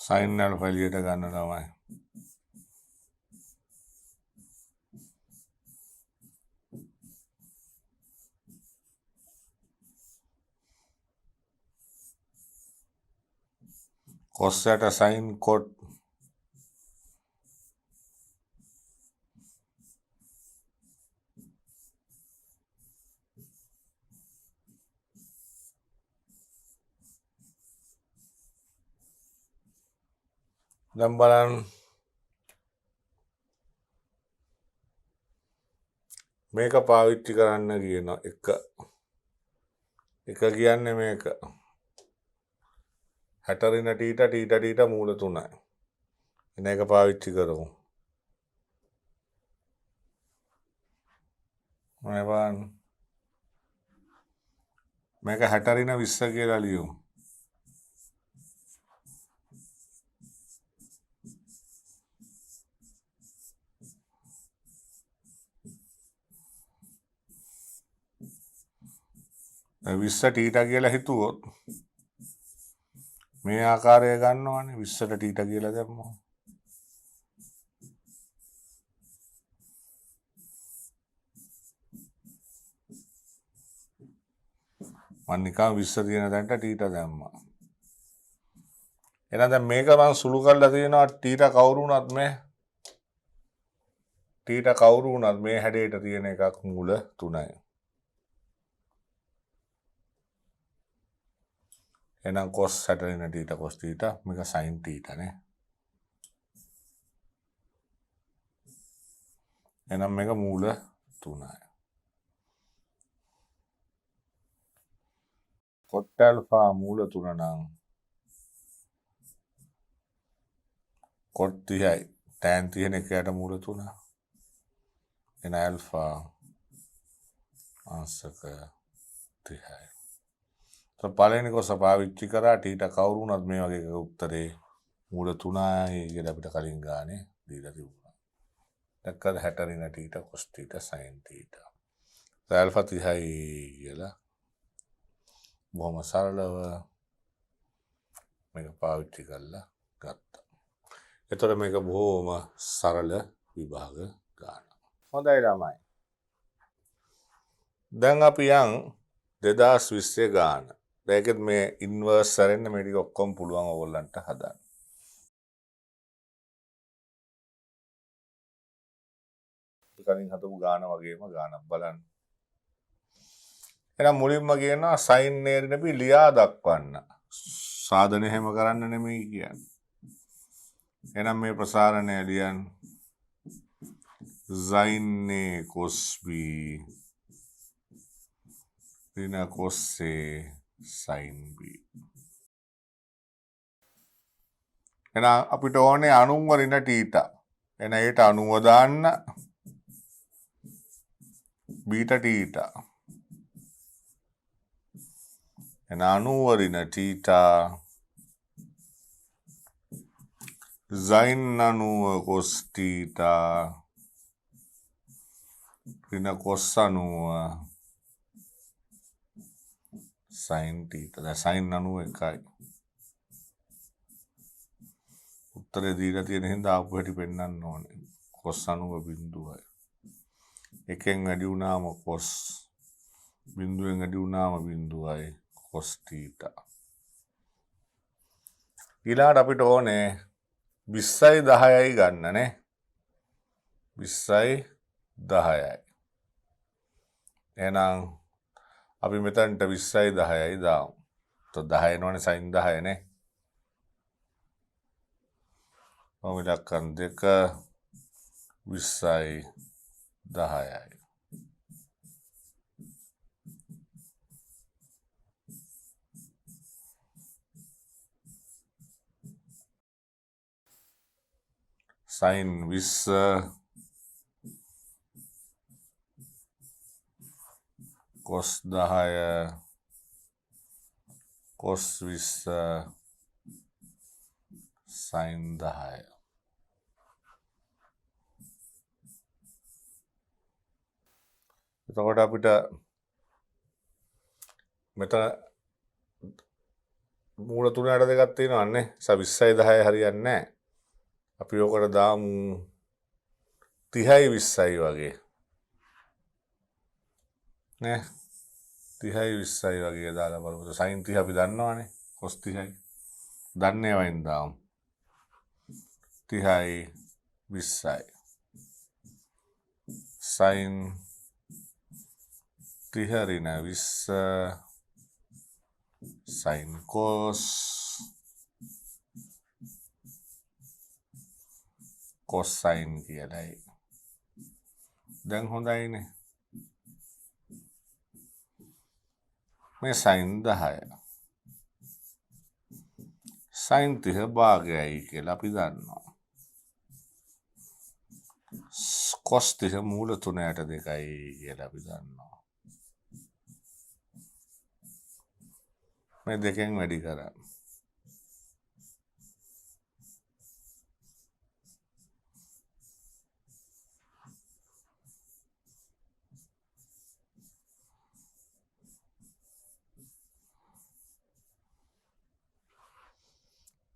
sin alpha එළියට ගන්න තමයි. cos යට sin cot දැන් බලන්න මේක පාවිච්චි කරන්න කියන එක කියන්නේ මේක 60 ඍණ ටීට මූල 3යි. එන එක පාවිච්චි කරමු. මේක 60 ඍණ 20 කියලා ලියමු. විස්ස ටීට කියලා හිතුවොත් මේ ආකාරය ගන්නවානේ 20ට ටීට කියලා දැම්මොත් මම නිකන් 20 තියෙන තැනට ටීට දැම්මා. එහෙනම් දැන් මේක මම සුළු කරලා තියෙනවා ටීට කවුරු වුණත් මේ හැඩයට තියෙන එකක් මූල 3යි. එහෙනම් cos 60 ඍණ ටීට cos ටීට මේක sin ටීට නේ. එහෙනම් මේක මූල 3යි. cot alpha මූල 3 නම් cot 30යි tan තියෙන එකයට මූල 3. එන alpha ආංශක 30යි. පළවෙනි කොටස පාවිච්චි කරා ටීට කවුරු වුණත් මේ වගේ එකක උත්තරේ මූල 3යි කියලා අපිට කලින් ගානේ දීලා තිබුණා. දැක්කද 60 ඍණ ටීට cos ටීට sin ටීට. alpha 30යි කියලා බොහොම සරලව මේක පාවිච්චි කරලා ගත්තා. එතකොට මේක බොහොම සරල විභාග ගාන. හොඳයි ළමයි. දැන් අපි යන් 2020 ගාන. ඒකෙත් මේ ඉන්වර්ස් සරෙන්න මේ ටික ඔක්කොම පුළුවන් ඕගොල්ලන්ට හදන්න. කලින් හදපු ගාන වගේම ගානක් බලන්න. එහෙනම් මුලින්ම කියනවා sin නේරිනපි ලියා දක්වන්න. සාධන හැම කරන්න නෙමෙයි කියන්නේ. එහෙනම් මේ ප්‍රසාරණය ලියන්න sin A cos B ඍණ cos A sin B. එහෙනම් අපිට ඕනේ අනුන්ව ඍණ තීටා. එහෙනම් ඒට අනුව දාන්න බීටා තීටා. එහෙනම් අනුව ඍණ තීටා sin අනුව cos තීටා ඍණ cos අනුව sin තීටා. දැන් sin අනුව එකයි. උත්තරේ දීලා තියෙන හින්දා ආපු හැටි පෙන්නන්න ඕනේ. cos අනුව බිඳුවයි. එකෙන් වැඩි වුණාම cos බිඳුවෙන් වැඩි වුණාම බිඳුවයි cos තීටා. ඊළඟට අපිට ඕනේ 20යි 10යි ගන්න නේ. 20යි 10යි. එහෙනම් අපි මෙතනට 20යි 10යි දාමු. તો 10 එනවනේ sin 10 නේ. ඔව් ඉලක්කම් 2 20යි 10යි. sin 20 cos 10 cos 20 sin 10. එතකොට අපිට මෙතන මූල 3 8 දෙකක් තියෙනවන්නේ. 20යි 10යි හරියන්නේ නැහැ. අපි ඔකට දාමු 30යි 20යි වගේ. නේ 30යි 20යි වගේ දාලා බලමු. sin 30 අපි දන්නවනේ. cos 30යි. දන්නේ වයින් දාමු. 30යි 20යි. sin 30 ඍණ 20 sin cos sin කියලායි. දැන් හොඳයිනේ. මේ sin 10 sin 30 භාගයයි කියලා අපි දන්නවා. cos 30 මූල 3/2යි කියලා අපි දන්නවා. මේ දෙකෙන් වැඩි කරා.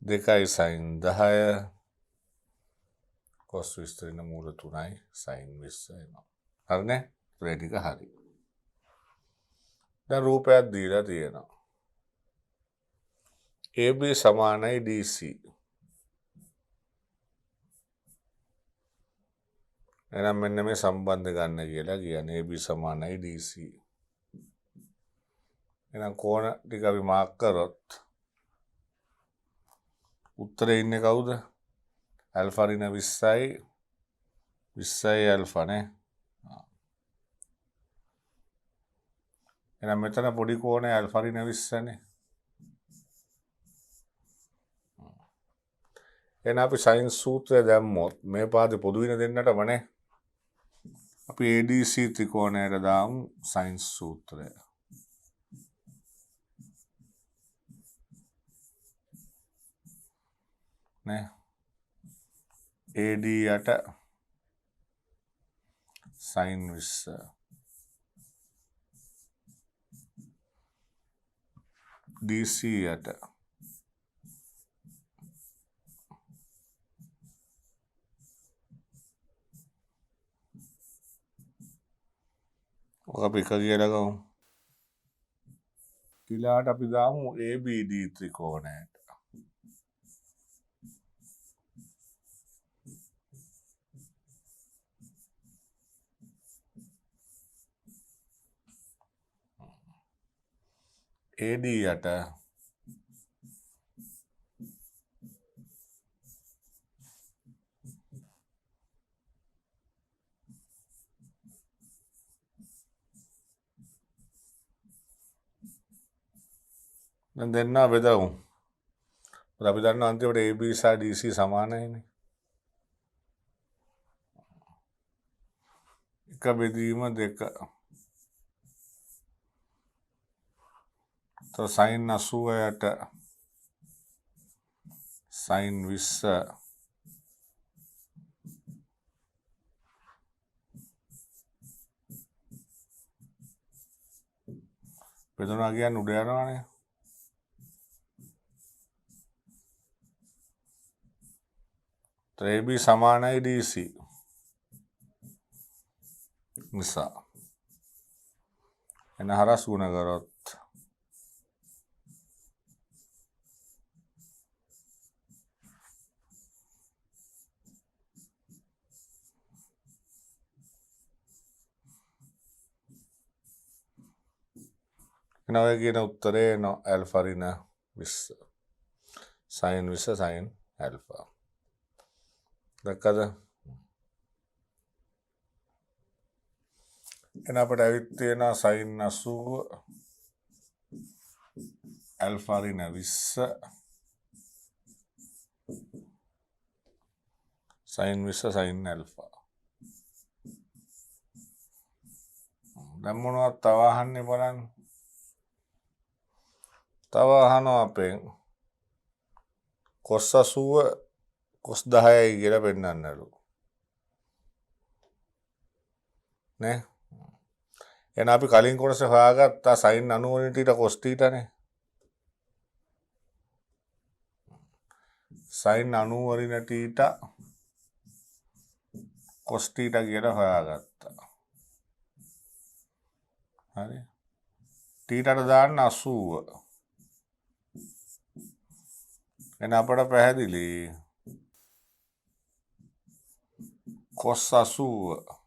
දෙකයි sin 10 cos 20 ඍණ මූල 3යි sin 20 එනවා. හරිනේ? ඒ ටික හරි. දැන් රූපයක් දීලා තියෙනවා. AB සමානයි DC. එහෙනම් මෙන්න මේ සම්බන්ධ ගන්න කියලා කියන්නේ AB සමානයි DC. එහෙනම් කෝණ ටික අපි මාක් කරොත් උත්තරේ ඉන්නේ කවුද? ඇල්ෆා ඍණ 20යි 20යි ඇල්ෆා නේ. එහෙනම් මෙතන පොඩි කෝණය ඇල්ෆා ඍණ 20 නේ. එහෙනම් අපි sin සූත්‍රය දැම්මොත් මේ පාදේ පොදු වෙන දෙන්නටම නේ. අපි ADC ත්‍රිකෝණයට දාමු sin සූත්‍රය. නේ. AD යට sin 20 DC යට ඔක අපි එක කියලා ගමු. ඊළාට අපි දාමු ABD ත්‍රිකෝණයට. AD යට දැන් දෙන්නා බෙදමු. අපි දන්නවා අන්තිමට AB සහ DC සමානයිනේ. එක බෙදීම 2. તો sin 80ට sin 20 බෙදුණා කියන්නේ උඩ යනවානේ. તો AB සමානයි DC නිසා එන හරස් ගුණ කරොත් ඔය කියන උත්තරේ එනවා ඇල්ෆා ඍණ 20 sin 20 sin ඇල්ෆා. දැක්කද? එන අපිට ඇවිත් තියෙනවා sin 80 ඇල්ෆා ඍණ 20 sin 20 sin ඇල්ෆා. දැන් මොනවද තව අහන්නේ බලන්න. තව අහනවා අපෙන් cos 80 cos 10යි කියලා පෙන්නන්නලු. නේ? එහෙනම් අපි කලින් කොටසේ හොයාගත්තා sin 90 වලින් ඊට cos නේ. sin 90 වලින් ඊට cos කියලා හොයාගත්තා. හරි. ඊටට දාන්න 80. එන අපට පැහැදිලි cos 80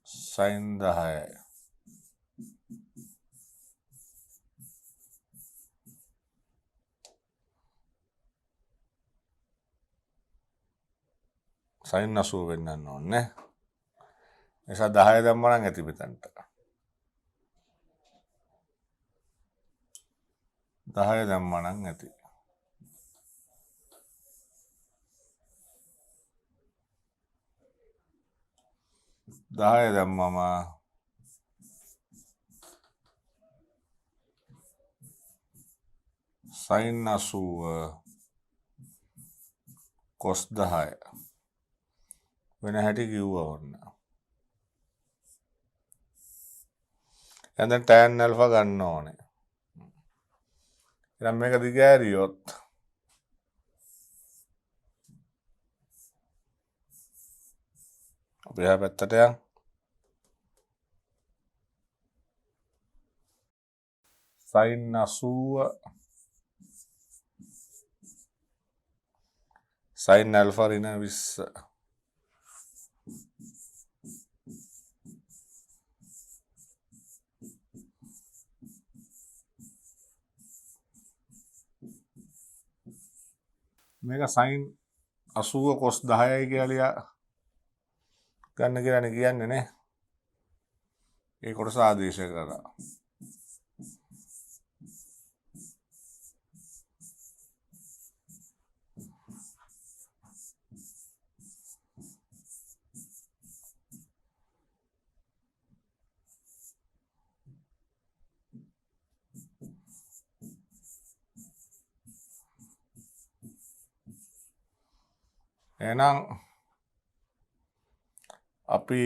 sin 10 sin 80 වෙන්නන්න ඕනේ. එසා 10 දැම්ම නම් ඇති මෙතනට. 10 දැම්ම නම් ඇති. දහය දැම්මම sin 80 cos 10 වෙන හැටි කිව්වා ඔන්න. දැන් tan alpha ගන්න ඕනේ. එහෙනම් මේක දිගෑරියොත් අපි එහා පැත්තට යන්. sin 80 sin alpha ඍණ 20 මේක sin 80 cos 10යි කියලා ගන්න කියලානේ කියන්නේ නේ. ඒ කොටස ආදේශ කරලා. එහෙනම් අපි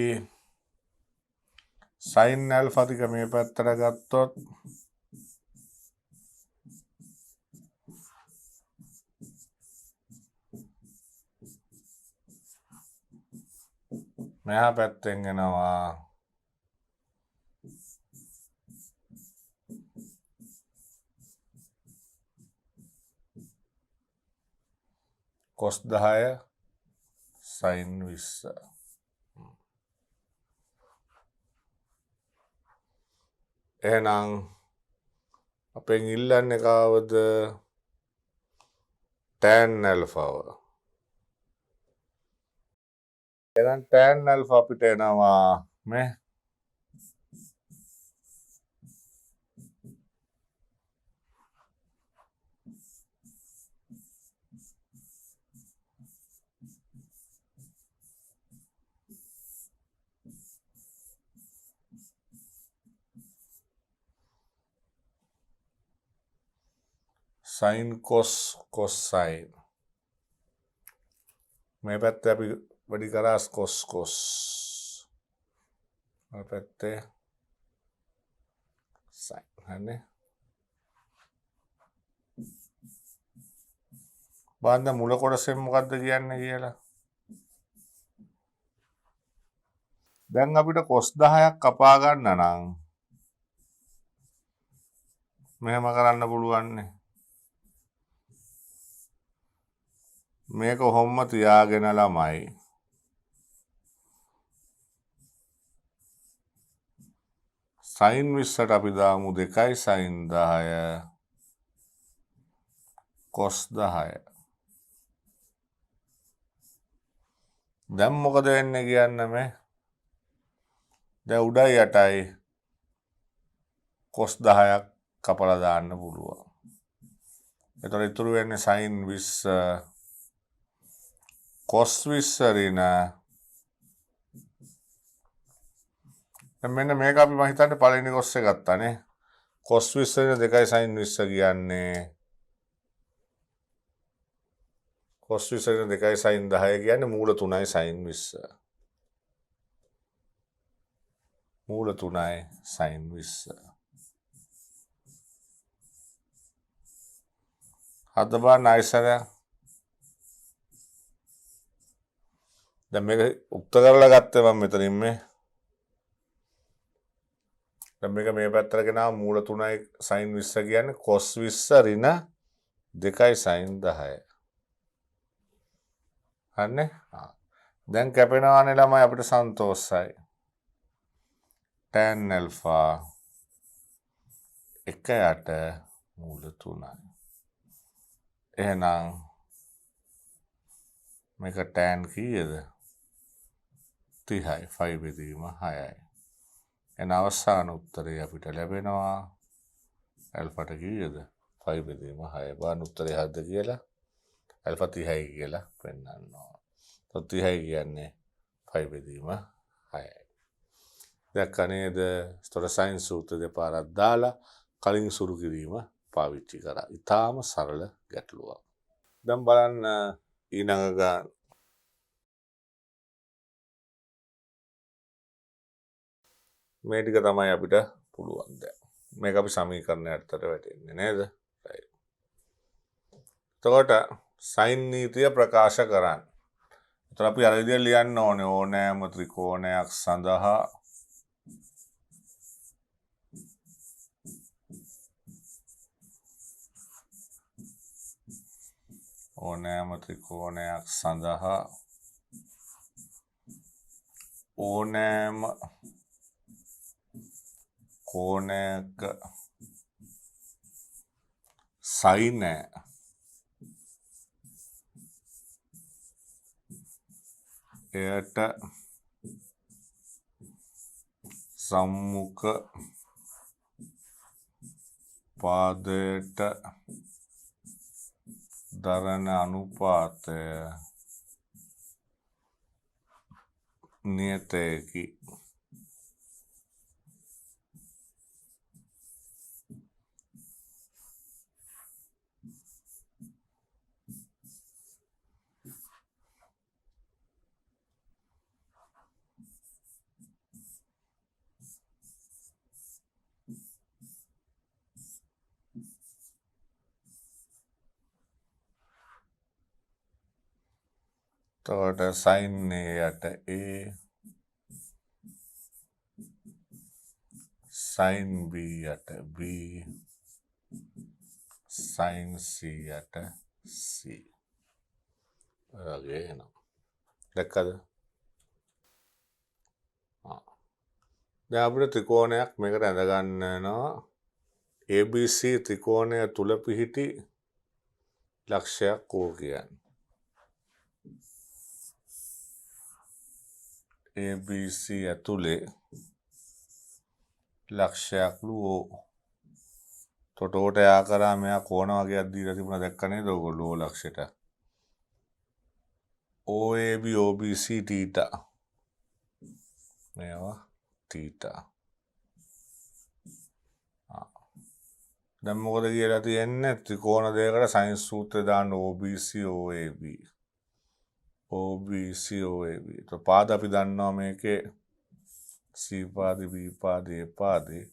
sin alpha ටික මේ පැත්තට ගත්තොත් මෙහා පැත්තෙන් එනවා cos 10 sin 20. එහෙනම් අපෙන් ඉල්ලන්නේ කවද? tan alpha. එහෙනම් tan alpha අපිට එනවා මේ sin cos cos sin මේ පැත්තේ අපි වැඩි කරා cos cos මේ පැත්තේ sin හරිනේ බලන්න මුල කොටසෙන් මොකද්ද කියන්නේ කියලා දැන් අපිට cos 10ක් කපා ගන්න නම් මෙහෙම කරන්න පුළුවන් නේ මේක කොහොම තියාගෙන ළමයි sin 20ට අපි දාමු 2 sin 10 cos 10 දැන් මොකද වෙන්නේ කියන්න මේ දැන් උඩයි යටයි cos 10ක් කපලා දාන්න පුළුවන් එතකොට ඉතුරු වෙන්නේ sin 20 cos 20 රින මෙන්න මේක අපි මම හිතන්නේ පළවෙනි cos එක ගත්තානේ cos 20 රින 2 sin 20 කියන්නේ cos 20 රින 2 sin 10 කියන්නේ මූල 3යි sin 20 මූල 3යි sin 20 හද බලන්න ආයිසරයක් දැන් මේක උක්ත කරලා ගත්තේ මම මෙතනින් මේ දැන් මේක මේ පැත්තට ගෙනාව මූල 3යි sin 20 කියන්නේ cos 20 රින 2යි sin 10 හරිනේ දැන් කැපෙනවානේ ළමයි අපිට සන්තෝෂයි tan alpha 1යට මූල 3යි එහෙනම් මේක tan කීයද 30යි 5 බෙදීම 6යි එන අවසාන උත්තරය අපිට ලැබෙනවා ඇල්ෆාට කීයද 5 බෙදීම 6 බලන්න උත්තරය හරිද කියලා ඇල්ෆා 30යි කියලා පෙන්නනවා 30යි කියන්නේ 5 බෙදීම 6යි දැක්ක නේද ස්තොර සයින් සූත්‍ර දෙපාරක් දාලා කලින් සුරු කිරීම පාවිච්චි කරා ඊටාම සරල ගැටලුවක් දැන් බලන්න ඊළඟ ගාන මේ ටික තමයි අපිට පුළුවන් දැන් මේක අපි සමීකරණයට අතර වැටෙන්නේ නේද එතකොට සයින් නීතිය ප්‍රකාශ කරන්න එතකොට අපි අර විදිහට ලියන්න ඕනේ ඕනෑම ත්‍රිකෝණයක් සඳහා ඕනෑම ත්‍රිකෝණයක් සඳහා ඕනෑම කෝණයක සයින එයට සම්මුඛ පාදයට දරන අනුපාතය නියතයකි එතකොට sin යට a sin b යට b sin c යට c වගේ එනවා දැක්කද දැන් අපිට ත්‍රිකෝණයක් මේකට ඇඳ ගන්න වෙනවා ABC ත්‍රිකෝණය තුල පිහිටි ලක්ෂයක් කෝ කියන්නේ ABC ඇතුලේ ලක්ෂයක් ලුවෝ තොටෝට යා කරා මෙයා කෝණ වගේක් දීලා තිබුණා දැක්ක නේද ඔයගොල්ලෝ ලක්ෂයට OAB OBC θ මේවා θ දැන් මොකද කියලා තියෙන්නේ ත්‍රිකෝණ දෙකකට sin සූත්‍රය දාන්න OBC OAB. OBC OAB. તો පාද අපි දන්නවා මේකේ C පාදේ B පාදේ A පාදේ.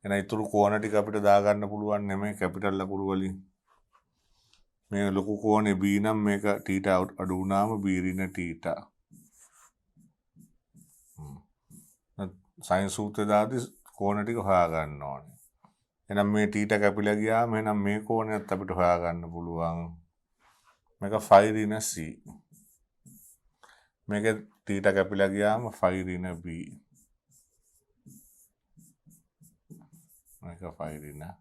එන ඊතුරු කෝණ ටික අපිට දාගන්න පුළුවන් නෙමෙයි කැපිටල් ලකුණු වලින්. මේ ලොකු කෝණේ B නම් මේක θ අඩු වුණාම B ඍණ θ. sin සූත්‍රය දාද්දි කෝණ ටික හොයාගන්න ඕනේ. එහෙනම් මේ θ කැපිලා ගියාම එහෙනම් මේ කෝණයත් අපිට හොයාගන්න පුළුවන්. මේක ෆයි ඍණ C. මේක θ කැපිලා ගියාම ෆයි ඍණ B. මේක ෆයි ඍණ A.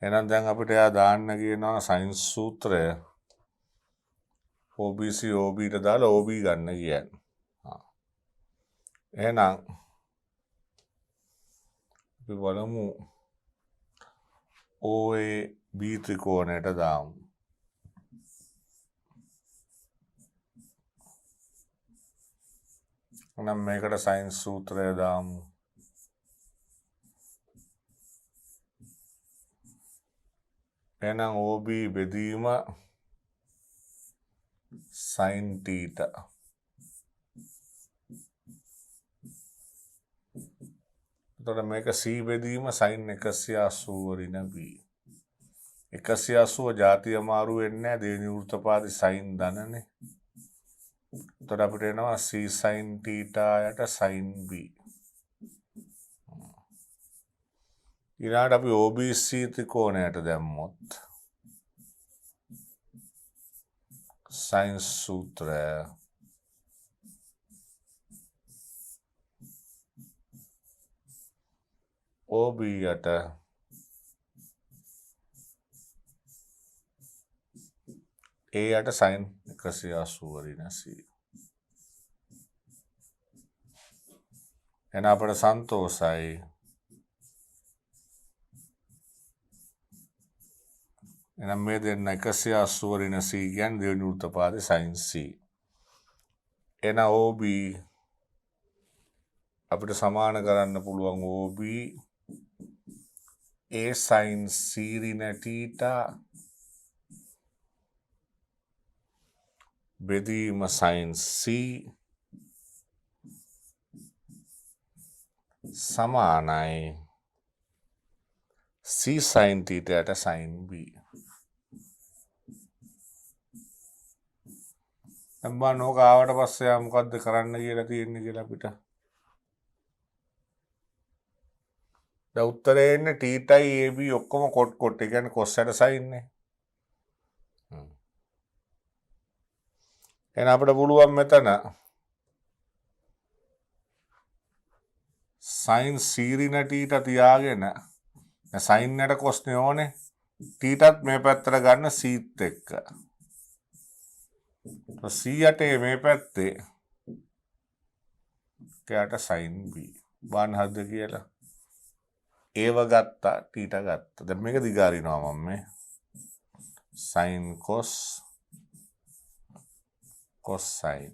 එහෙනම් දැන් අපිට එයා දාන්න කියනවා sin සූත්‍රය OBC OB ට දාලා OB ගන්න කියන්නේ. එහෙනම් අපි බලමු OAB ත්‍රිකෝණයට දාමු. එහෙනම් මේකට sin සූත්‍රය දාමු. එහෙනම් OB බෙදීම sin θ. එතකොට මේක C බෙදීම sin 180 ඍණ B. 180 ಜಾති අමාරු වෙන්නේ නැහැ දෙවෙනි වෘත්තපාදේ sin ධනනේ. එතකොට අපිට එනවා C sin θ යට sin B. ඊළඟට අපි OBC ත්‍රිකෝණයට දැම්මොත් sin සූත්‍රය OB යට A යට sin 180 ඍණ C. එන අපට සන්තෝෂයි. එහෙනම් මේ දෙන්න 180 ඍණ C කියන්නේ දෙවෙනි වෘත්තපාදේ sin C. එන OB අපිට සමාන කරන්න පුළුවන් OB A sin C ඍණ θ බෙදීම sin C සමානයි C sin θ යට sin B. අම්බා නෝක ආවට පස්සේ මොකද්ද කරන්න කියලා තියෙන්නේ කියලා අපිට. දැන් උත්තරේ එන්නේ θයි AB ඔක්කොම කොට් ඒ කියන්නේ cos යට sin නේ. එහෙනම් අපිට පුළුවන් මෙතන sin C ඍණ θ තියාගෙන sin යට cos නේ ඕනේ. θත් මේ පැත්තට ගන්න C ත් එක්ක. C යට මේ පැත්තේ එයාට sin B. බාන්න හද කියලා. ඒව ගත්තා θ ගත්තා. දැන් මේක දිගාරිනවා මම මේ sin cos sin.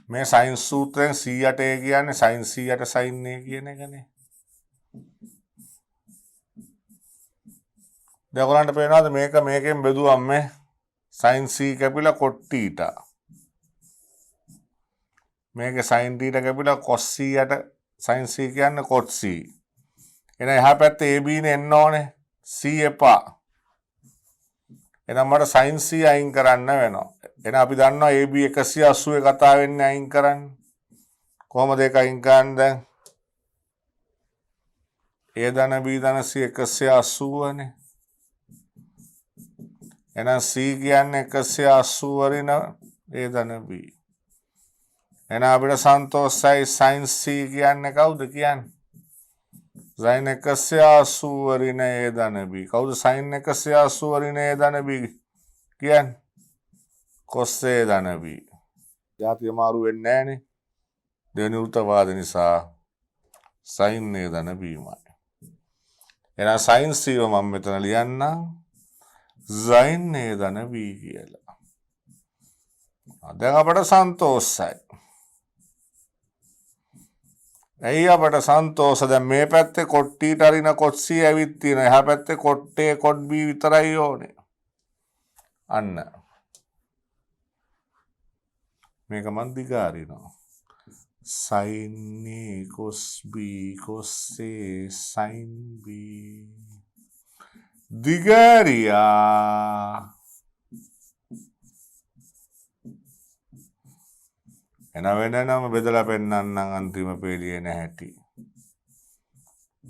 මේ sin සූත්‍රයෙන් C යට A කියන්නේ sin C යට sin A කියන එකනේ. දැන් ඔයගලන්ට පේනවාද මේක මේකෙන් බෙදුවම් මේ sin C කැපිලා cot θ. මේකේ sin θ කැපිලා cos C යට sin C කියන්නේ cot C. එහෙනම් එහා පැත්තේ AB නේ එන්න ඕනේ. C එපා. එහෙනම් මට sin C අයින් කරන්න වෙනවා. එහෙනම් අපි දන්නවා AB 180 කතා වෙන්නේ අයින් කරන්න. කොහමද ඒක අයින් කරන්නේ දැන්? A ධන B ධන C 180 නේ. එහෙනම් C කියන්නේ 180 ඍණ A ධන B. එහෙනම් අපිට සන්තෝෂයි sin C කියන්නේ කවුද කියන්නේ? sin 180 ඍණ A ධන B. කවුද sin 180 ඍණ A ධන B කියන්නේ? cos A ධන B. ಜಾති අමාරු වෙන්නේ නැහනේ. දෙවෙනි වෘත්තපාද නිසා sin A ධන B මයි. එහෙනම් sin C මම මෙතන ලියන්නම් sin A ධන B කියලා. දැන් අපට සන්තෝෂයි. ඇයි අපට සන්තෝෂ දැන් මේ පැත්තේ කොට්ටීට අරින කොට්සී ඇවිත් තියෙනවා. එහා පැත්තේ කොට්ටේ කොට් B විතරයි ඕනේ. අන්න. මේක මන් දිගාරිනවා. sin A cos B cos A sin B දිගාරියා. එන වෙනම බෙදලා පෙන්නන්නම් අන්තිම පේලියේ නැහැටි.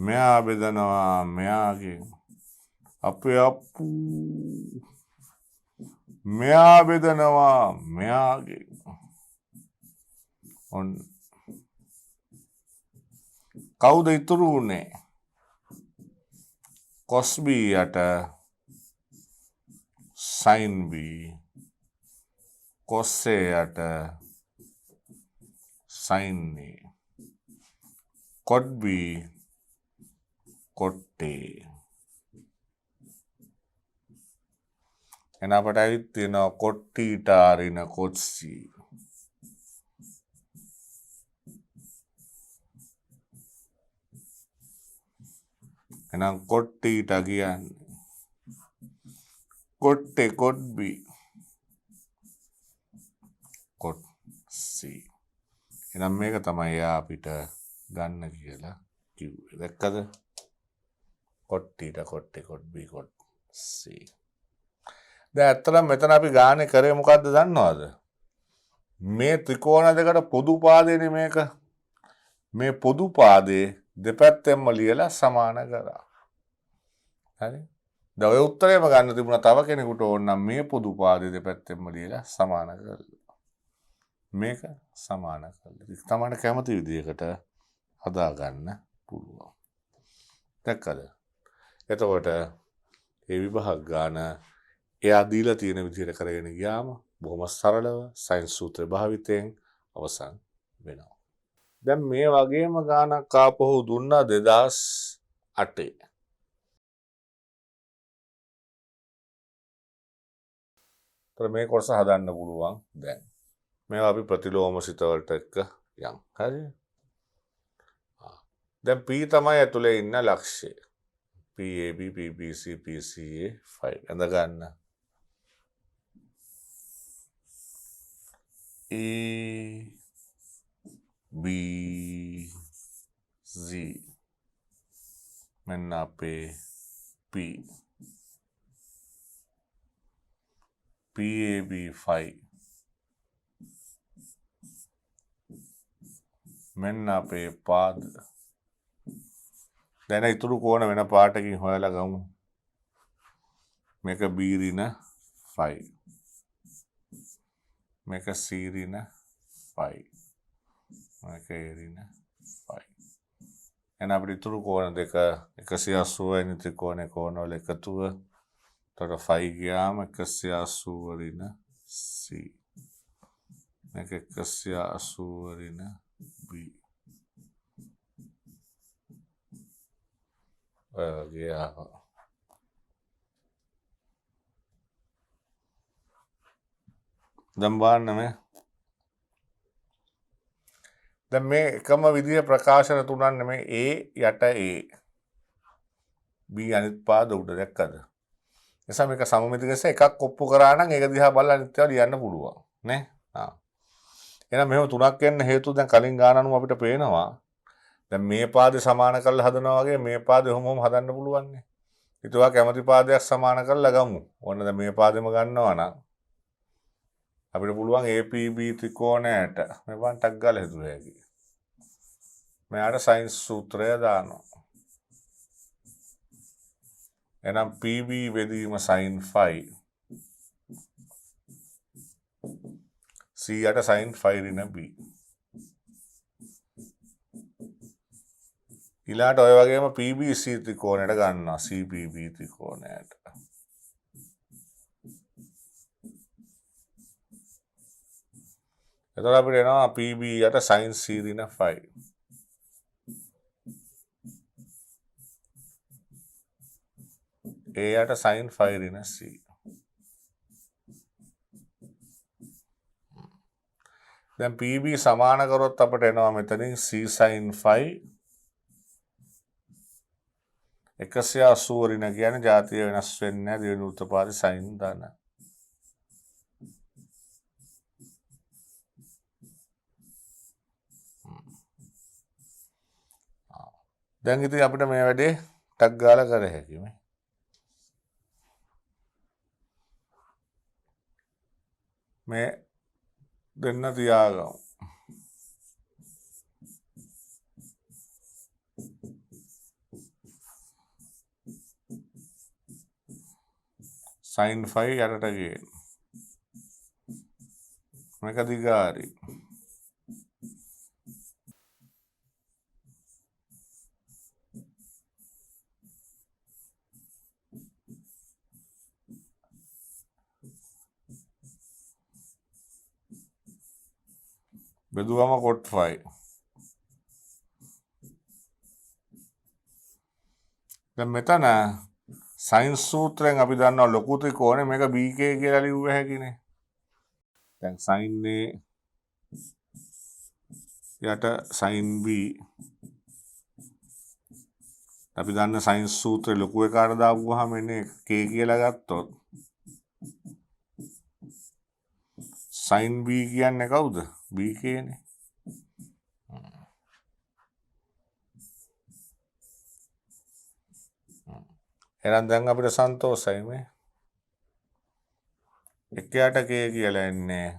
මෙයා බෙදනවා මෙයාගේ. අපේ අප්පු. මෙයා බෙදනවා මෙයාගේ. ඔන්න. කවුද ඉතුරු වුනේ? cos B යට sin B. cos A යට sin A. cot B cot A. එන අපට ඇවිත් තියෙනවා cot ඊට අරින cot C. එහෙනම් cot ඊට කියන්නේ cot A cot B cot C. එහෙනම් මේක තමයි යා අපිට ගන්න කියලා කිව්වේ. දැක්කද? cot ඊට cot A cot B cot C. දැන් ඇත්තටම මෙතන අපි ගානේ කරේ මොකද්ද දන්නවද? මේ ත්‍රිකෝණ දෙකට පොදු පාදේනේ මේක. මේ පොදු පාදේ දෙපැත්තෙන්ම ලියලා සමාන කරා. හරි? දැන් ඔය උත්තරේම ගන්න තිබුණා තව කෙනෙකුට ඕන නම් මේ පොදු පාදේ දෙපැත්තෙන්ම ලියලා සමාන කරලා. මේක සමාන කරලා. තමන්න කැමති විදිහකට හදා ගන්න පුළුවන්. දැක්කද? එතකොට මේ විභාග ගාන එයා දීලා තියෙන විදිහට කරගෙන ගියාම බොහොම සරලව සයින්ස් සූත්‍ර භාවිතයෙන් අවසන් වෙනවා. දැන් මේ වගේම ගානක් ආපහු දුන්නා 2008. මේ කොටස හදන්න පුළුවන් දැන්. මේවා අපි ප්‍රතිලෝමසිත වලට එක්ක යම්. හරි? දැන් P තමයි ඇතුලේ ඉන්න ලක්ෂ්‍යය. PAB PBC PCA 5 ඇඳ ගන්න. A B Z මෙන්න අපේ P PAB 5 මෙන්න අපේ පාද. දැන් ඉතුරු කෝණ වෙන පාටකින් හොයලා ගමු. මේක B ඍණ 5 මේක C ඍණ 5 මේක A ඍණ 5. එන අපිට ඉතුරු කෝණ දෙක 180 වෙනි ත්‍රිකෝණේ කෝණවල එකතුව. එතකොට 5 ගියාම 180 ඍණ C මේක 180 ඍණ B. වගේ ආවා. දැන් බලන්න මේ. දැන් මේ එකම විදිහේ ප්‍රකාශන තුනක් නෙමෙයි A යට A. B අනිත් පාද උඩ දැක්කද? එසා මේක සමමිති ලෙස එකක් ඔප්පු කරා නම් ඒක දිහා බලලා අනිත් ඒවා ලියන්න පුළුවන් නේ. එහෙනම් මෙහෙම තුනක් වෙන්න හේතුව දැන් කලින් ගාන අනුව අපිට පේනවා. දැන් මේ පාදේ සමාන කරලා හදනවා වගේ මේ පාදේ ඔහොම හදන්න පුළුවන් නේ. ඊටවා කැමති පාදයක් සමාන කරලා ගමු. ඕන්න දැන් මේ පාදෙම ගන්නවා නම් අපිට පුළුවන් APB ත්‍රිකෝණයට මේ වන් ටක් ගාලා හදුවා හැකි. මෙයාට සයින්ස් සූත්‍රය දානවා. එහෙනම් PB බෙදීම sin 5 C යට sin 5 ඍණ B. ඊළාට ඔය වගේම PBC ත්‍රිකෝණයට ගන්නවා CPB ත්‍රිකෝණයට. එතකොට අපිට එනවා PB යට sin C ඍණ 5. A යට sin 5 ඍණ C. දැන් PB සමාන කරොත් අපිට එනවා මෙතනින් C sin phi 180 ඍණ කියන්නේ ජාතිය වෙනස් වෙන්නේ නැහැ දෙවෙනි වෘත්තපාතේ sin ධන. දැන් ඉතින් අපිට මේ වැඩේ ටක් ගාලා කර හැකියි මේ. මේ දෙන්න තියාගමු. sin phi යටට ගේන. මේක දිගාරි. බෙදුවම cot phi. දැන් මෙතන sin සූත්‍රයෙන් අපි දන්නවා ලොකු ත්‍රිකෝණය මේක BK කියලා ලියුව හැකිනේ. දැන් sin A යට sin B අපි දන්න sin සූත්‍රය ලොකු එකට දාපුවාම එන්නේ K කියලා ගත්තොත් sin B කියන්නේ කවුද? BK නේ. එහෙනම් දැන් අපිට සන්තෝෂයි මේ. එකයට K කියලා එන්නේ.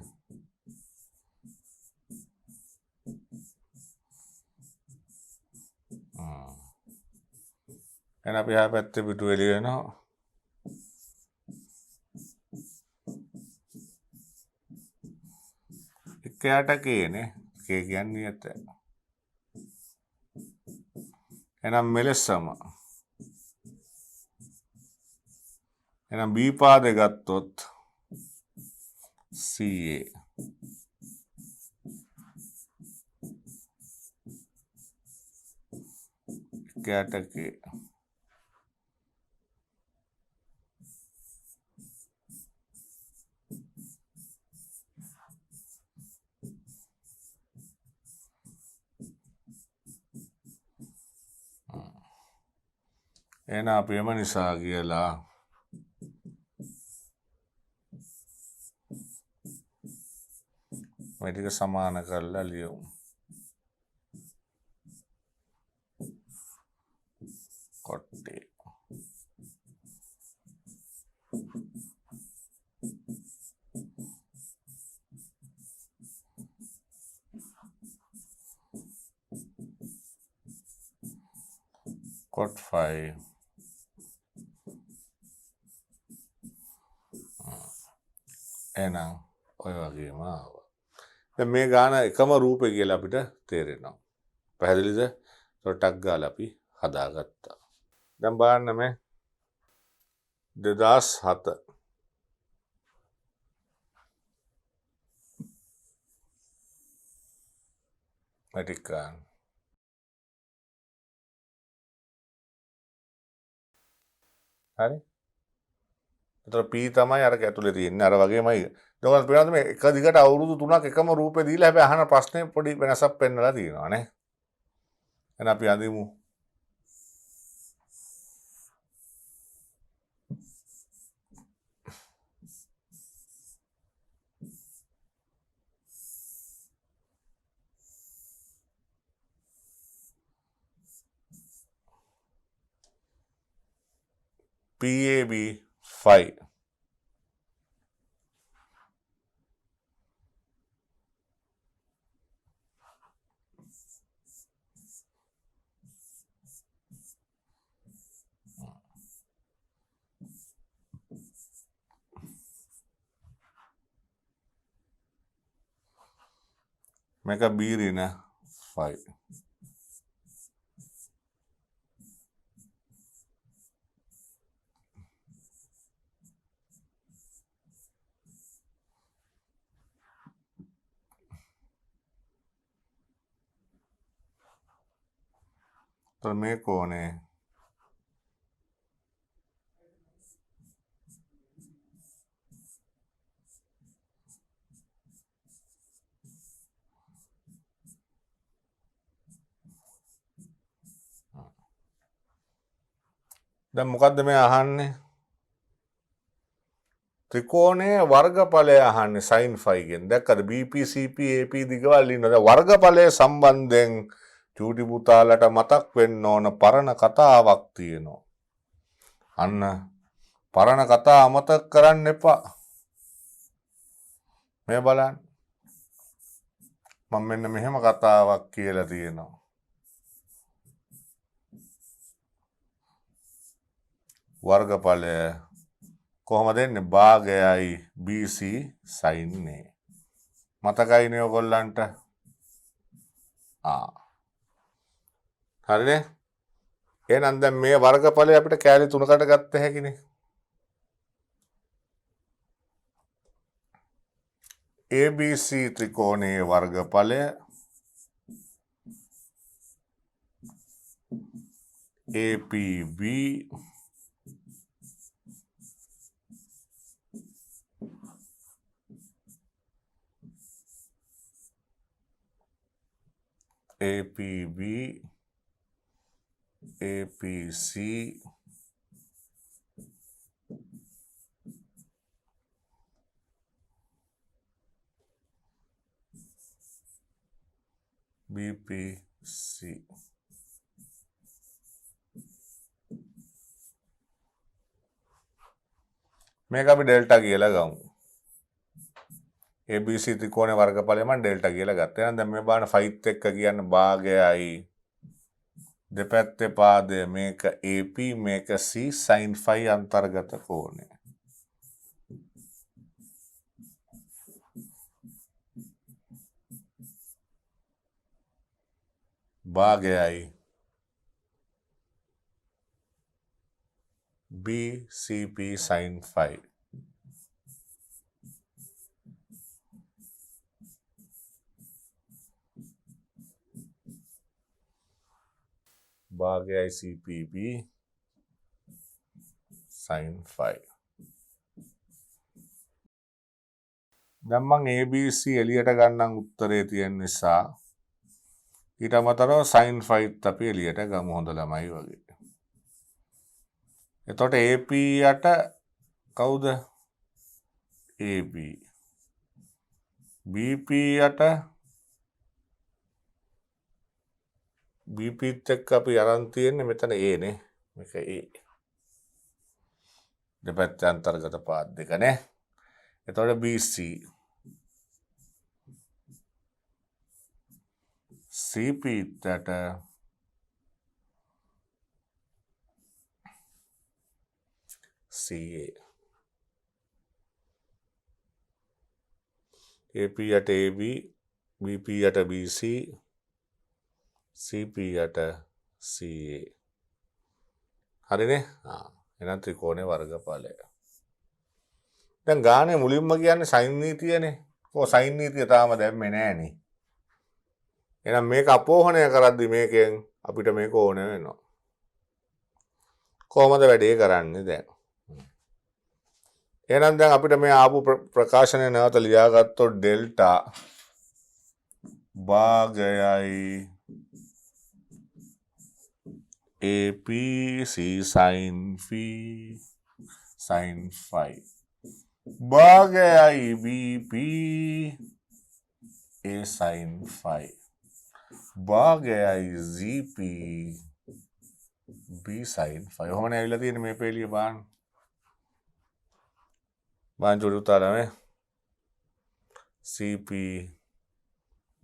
එහෙනම් අපි ආ පැත්තේ පිටු එළිය වෙනවා. එකයට K නේ. K කියන්නේ ඇත. එහෙනම් මෙලෙසම එහෙනම් B පාදේ ගත්තොත් CA එකයට K. එහෙනම් අපි එම නිසා කියලා මේ ටික සමාන කරලා ලියමු. cot A. cot phi එහෙනම් ඔය වගේම ආවා. දැන් මේ ගාන එකම රූපේ කියලා අපිට තේරෙනවා. පැහැදිලිද? ටක් ගාලා අපි හදාගත්තා. දැන් බලන්න මේ 2007 මැටිකාන් හරි. ඒතර P තමයි අර ඇතුලේ තියෙන්නේ. අර වගේමයි. දැන් පේනවද මේ එක දිගට අවුරුදු 3ක් එකම රූපේ දීලා හැබැයි අහන ප්‍රශ්නේ පොඩි වෙනසක් පෙන්නලා තියෙනවා නේ. එහෙනම් අපි අඳිමු. PAB 5 මේක B ඍණ 5 तर මේ කෝණේ දැන් මොකද්ද මේ අහන්නේ? ත්‍රිකෝණයේ වර්ගඵලය අහන්නේ sin phi ගෙන්. දැක්කද BP CP AP දිගවල් ඉන්නවා. දැන් වර්ගඵලය සම්බන්ධයෙන් චූටි පුතාලට මතක් වෙන්න ඕන පරණ කතාවක් තියෙනවා. අන්න පරණ කතා අමතක කරන්න එපා. මේ බලන්න. මම මෙන්න මෙහෙම කතාවක් කියලා තියෙනවා. වර්ගඵලය කොහොමද එන්නේ? භාගයයි BC sin A. මතකයිනේ ඔයගොල්ලන්ට? හරිනේ? එහෙනම් දැන් මේ වර්ගඵලය අපිට කැලි තුනකට ගත්ත හැකිනේ. ABC ත්‍රිකෝණයේ වර්ගඵලය APB APB APC BPC මේක අපි ඩෙල්ටා කියලා ගමු. ABC ත්‍රිකෝණයේ වර්ගඵලය මම ඩෙල්ටා කියලා ගත්තා. එහෙනම් දැන් මේ බලන්න ෆයිත් එක්ක කියන්නේ භාගයයි දෙපැත්තේ පාදය මේක AP මේක C sin phi අන්තර්ගත කෝණය. භාගයයි BCP sin phi. භාගයයි CPB sin phi. දැන් මම ABC එළියට ගන්නම් උත්තරේ තියෙන නිසා ඊට අමතරව sin phiත් අපි එළියට ගමු හොඳ ළමයි වගේ. එතකොට AP යට කවුද? AB. BP යට BPත් එක්ක අපි අරන් තියෙන්නේ මෙතන A නේ. මේක A. දෙපැත්තේ අන්තර්ගත පාද දෙක නේ. එතකොට BC CP ට CA AP යට AB BP යට BC CP යට CA. හරිනේ? එහෙනම් ත්‍රිකෝණයේ වර්ගඵලය. දැන් ගානේ මුලින්ම කියන්නේ sin නීතියනේ. sin නීතිය තාම දැම්මේ නෑනේ. එහෙනම් මේක අපෝහණය කරද්දි මේකෙන් අපිට මේක ඕන වෙනවා. කොහොමද වැඩේ කරන්නේ දැන්? එහෙනම් දැන් අපිට මේ ආපු ප්‍රකාශනය නැවත ලියාගත්තොත් ඩෙල්ටා භාගයයි APC sin phi භාගයයි BP A sin phi භාගයයි GP B sin phi. ඔහොමනේ ඇවිල්ලා තියෙන්නේ මේ පෙළිය බලන්න. බලන්න චුටි උත්තරය මේ CP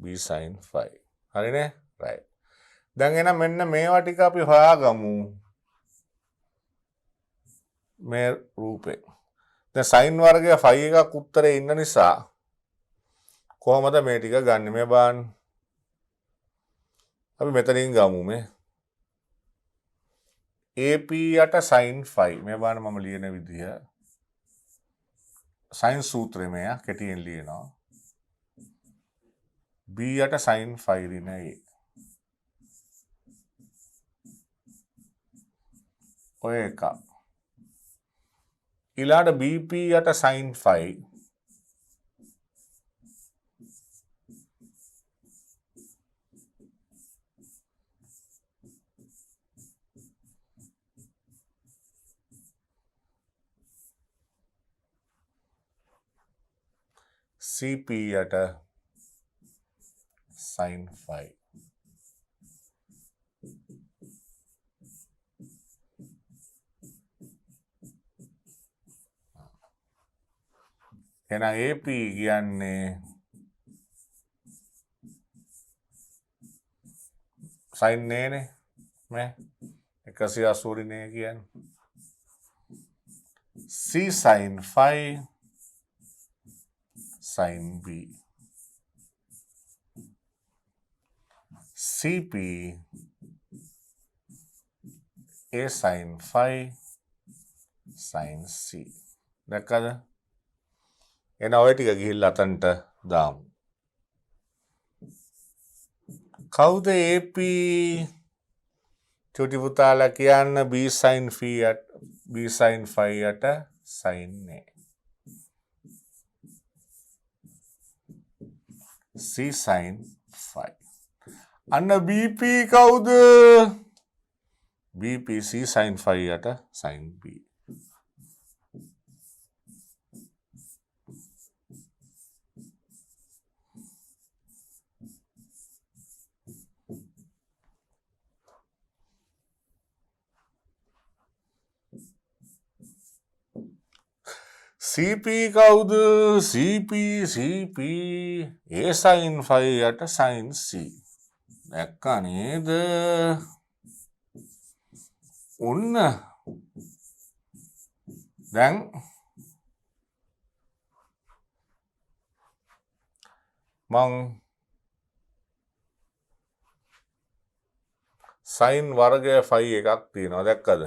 B sin phi. හරිනේ? right. දැන් එහෙනම් මෙන්න මේවා ටික අපි හොයාගමු. මේ රූපේ. දැන් sin වර්ගය phi එකක් උත්තරේ ඉන්න නිසා කොහොමද මේ ටික ගන්නෙ? මේ බලන්න. අපි මෙතනින් ගමු මේ AP යට sin phi. මේ බලන්න මම ලියන විදිය. sin සූත්‍රය මේ කෙටියෙන් ලියනවා. B යට sin phi රින A. ඔය එක. ඊළඟට BP යට sin phi CP යට sin phi. එහෙනම් AP කියන්නේ sin නේනේ මේ 180 නේ කියන්නේ C sin phi sin B CP A sin phi sin C දැක්කද එන ඔය ටික ගිහිල්ලා අතන්ට දාමු කවුද AP චුටි පුතාලා කියන්න B sin phi යට B sin phi යට sin නේ C sin phi අන්න BP කවුද BP C sin phi යට sin B CP කවුද CP A sin phi යට sin C දැක්කා නේද ඔන්න දැන් මං sin වර්ගය phi එකක් තියෙනවා දැක්කද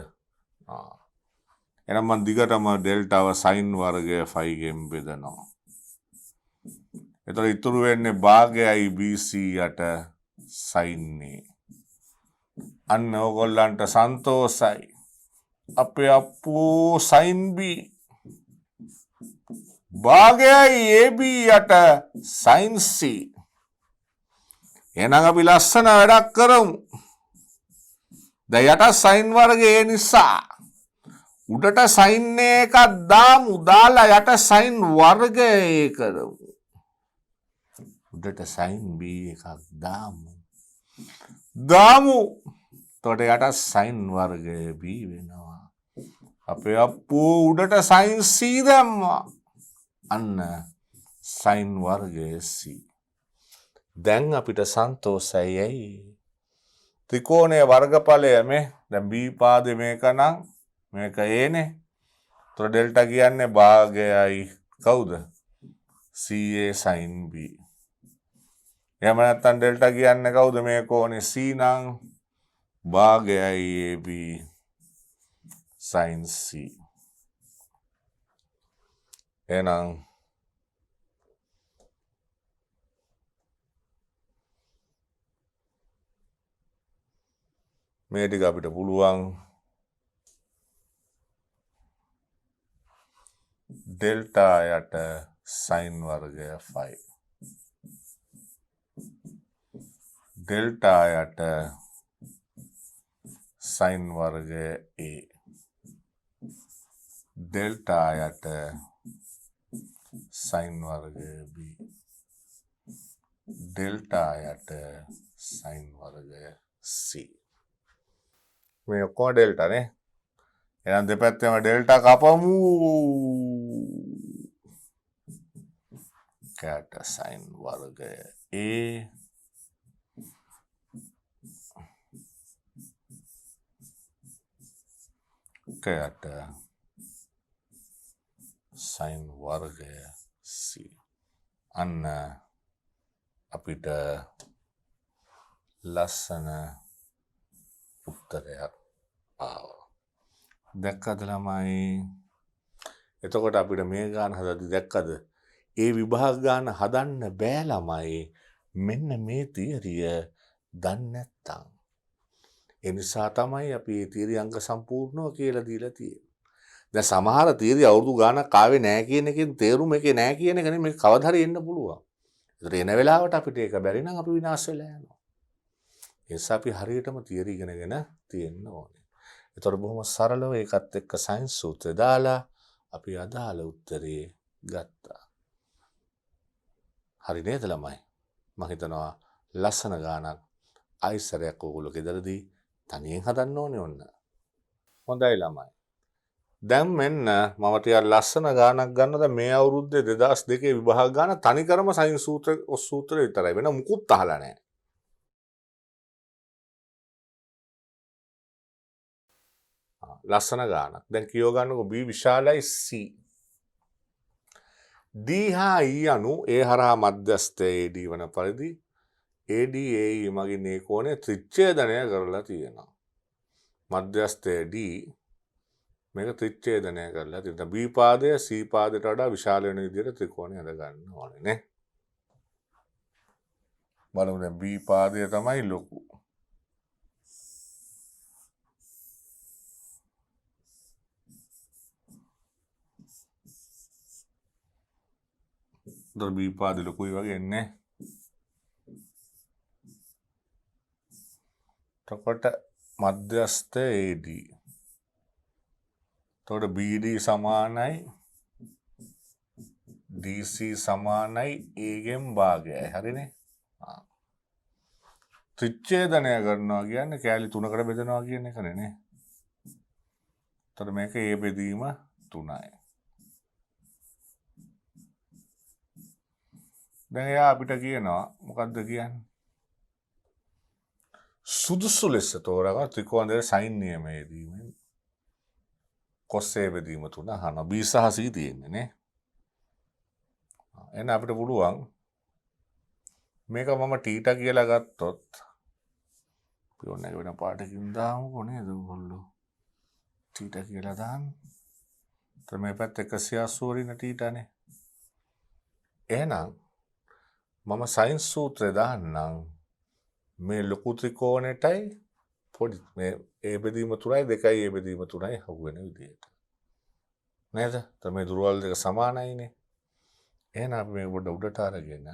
එහෙනම් මම දිගටම ඩෙල්ටාව sin වර්ගය phi ගෙන් බෙදනවා එතකොට ඉතුරු වෙන්නේ භාගයයි BC යට sin නේ අන්න ඕගොල්ලන්ට සන්තෝෂයි අපේ අප්පෝ sin B භාගයයි AB යට sin C එහෙනම් අපි ලස්සන වැඩක් කරමු දැන් යට sin වර්ගය ඒ නිසා උඩට sin එකක් දාමු දාලා යට sin වර්ගය කරමු උඩට sin B එකක් දාමු එතකොට යට sin වර්ගය B වෙනවා අපේ අප්පෝ උඩට sin C දැම්මා අන්න sin වර්ගය C දැන් අපිට සන්තෝෂයි ඇයි ත්‍රිකෝණයේ වර්ගඵලය මේ දැන් B පාදේ මේක නම් මේක A නේ එතකොට ඩෙල්ටා කියන්නේ භාගයයි කවුද CA sin B එහෙම නැත්නම් ඩෙල්ටා කියන්නේ කවුද මේ කෝණේ C නම් භාගයයි AB sin C එහෙනම් මේ ටික අපිට පුළුවන් ඩෙල්ටා යට sin වර්ගය phi ඩෙල්ටා යට sin වර්ගය A ඩෙල්ටා යට sin වර්ගය B ඩෙල්ටා යට sin වර්ගය C මේ ඔක්කොම ඩෙල්ටා නේ එහෙනම් දෙපැත්තෙම ඩෙල්ටා කපමු කැට sin වර්ගය A කැට sin වර්ගය C අන්න අපිට ලස්සන උත්තරයක් ආවා දැක්කද ළමයි එතකොට අපිට මේ ගාන හදද්දි දැක්කද ඒ විභාග ගාන හදන්න බෑ ළමයි මෙන්න මේ තියරිය දන්නේ නැත්තම් ඒ නිසා තමයි අපි මේ තියරිය අංක සම්පූර්ණව කියලා දීලා තියෙන්නේ දැන් සමහර තියරිය අවුරුදු ගානක් ආවේ නැහැ කියන එකෙන් තේරුම එකේ නැහැ කියන එක නෙමෙයි කවදා හරි එන්න පුළුවන් ඒතර එන වෙලාවට අපිට ඒක බැරි නම් අපි විනාශ වෙලා යනවා ඒ නිසා අපි හරියටම තියරි ඉගෙනගෙන තියෙන්න ඕනේ ඒතර බොහොම සරලව ඒකත් එක්ක සයන්ස් සූත්‍රය දාලා අපි අදාළ උත්තරේ ගත්තා හරි නේද ළමයි? මම හිතනවා ලස්සන ගානක් ආයිසරයක් ඕගොල්ලෝ ගෙදරදී තනියෙන් හදන්න ඕනේ ඔන්න. හොඳයි ළමයි. දැන් මෙන්න මම ටිකක් ලස්සන ගානක් ගන්න දැන් මේ අවුරුද්දේ 2002 විභාග ගාන තනිකරම සයින්ස් සූත්‍රය විතරයි. වෙන මුකුත් අහලා නැහැ. ලස්සන ගානක්. දැන් කියව ගන්නකො B විශාලයි C. D හා E අනු ඒ හරහා මධ්‍යස්ථ AD වන පරිදි AD AE මගින් ඒ කෝණය ත්‍රිච්ඡේදනය කරලා තියෙනවා. මධ්‍යස්ථය D මේක ත්‍රිච්ඡේදනය කරලා තියෙනවා. B පාදය C පාදයට වඩා විශාල වෙන විදිහට ත්‍රිකෝණය හද ගන්න ඕනේ නේ. බලමු දැන් B පාදය තමයි ලොකු. B පාදය ලොකුයි වගේ එන්නේ. එතකොට මධ්‍යස්ථ AD. එතකොට BD සමානයි DC සමානයි A ගෙන් භාගයයි. හරිනේ? ත්‍රිච්ඡේදනය කරනවා කියන්නේ කෑලි 3කට බෙදනවා කියන එකනේ නේ. එතකොට මේක A බෙදීම 3යි. දැන් එයා අපිට කියනවා මොකද්ද කියන්නේ? සුදුසු ලෙස තෝරාගන්න ත්‍රිකෝණ දෙක සයින් නියමයේදී cos A බෙදීම 3 අහන B සහ C තියෙන්නේ නේ. එහෙනම් අපිට පුළුවන් මේක මම θ කියලා ගත්තොත් පියෝන එක වෙන පාටකින් දාමුකෝ නේද ඔයගොල්ලෝ θ කියලා දාන්න. එතකොට මේ පැත්ත 180 වරින θ නේ. එහෙනම් මම සයින්ස් සූත්‍රය දාන්නම් මේ ලොකු ත්‍රිකෝණයටයි පොඩි මේ A බෙදීම 3යි 2යි A බෙදීම 3යි හවු වෙන විදිහට. නේද? එතකොට මේ දුරවල් දෙක සමානයිනේ. එහෙනම් අපි මේ පොඩ්ඩ උඩට අරගෙන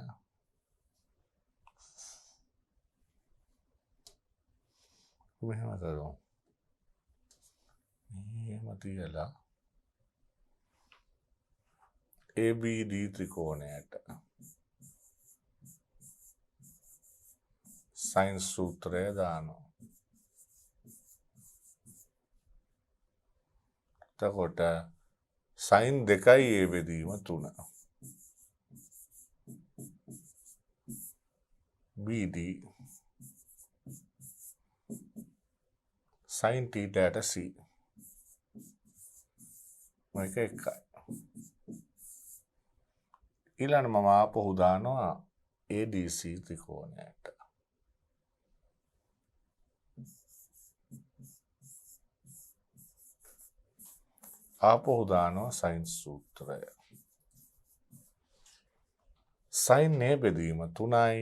මෙහෙම කරමු. මෙහෙම තියලා ABD ත්‍රිකෝණයට සයින්ස් සූත්‍රය දානවා. එතකොට සයින් 2යි A බෙදීම 3. BD sin θට C. මේක එකයි. ඊළඟ මම ආපහු දානවා ADC ත්‍රිකෝණයට. ආපහු දානවා සයින්ස් සූත්‍රය. sin A බෙදීම 3යි.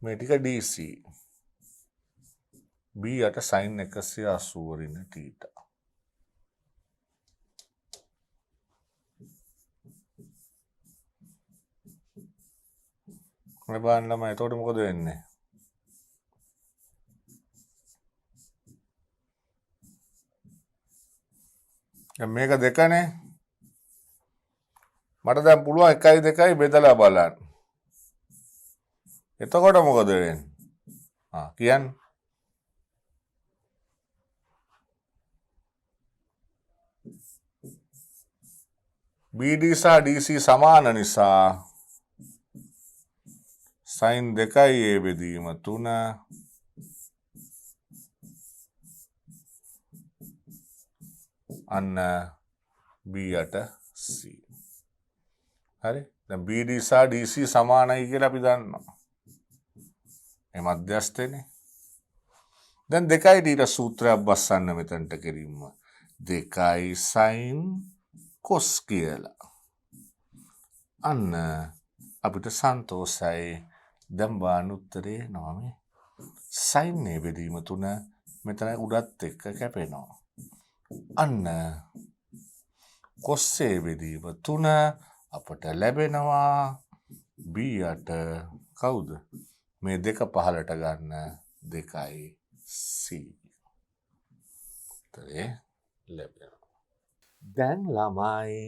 මේ ටික DC. B යට sin 180 වරින θ. මේ බලන්න ළමයි එතකොට මොකද වෙන්නේ? දැන් මේක දෙකනේ. මට දැන් පුළුවන් 1යි 2යි බෙදලා බලන්න. එතකොට මොකද වෙන්නේ? කියන්න. BD සහ DC සමාන නිසා sin 2යි A බෙදීම 3 අන්න B යට C. හරි? දැන් BD සහ DC සමානයි කියලා අපි දන්නවා. මේ මධ්‍යස්ථනේ. දැන් 2යි ඊට සූත්‍රයක් බස්සන්න මෙතනට කෙලින්ම. 2යි sin cos කියලා. අන්න අපිට සන්තෝෂයි. දැන් බාන උත්තරේ නම මේ sin A බෙදීම 3 මෙතන උඩත් එක්ක කැපෙනවා. අන්න cos A බෙදීම 3 අපට ලැබෙනවා B යට කවුද? මේ දෙක පහලට ගන්න 2යි C. උත්තරේ ලැබෙනවා. දැන් ළමයි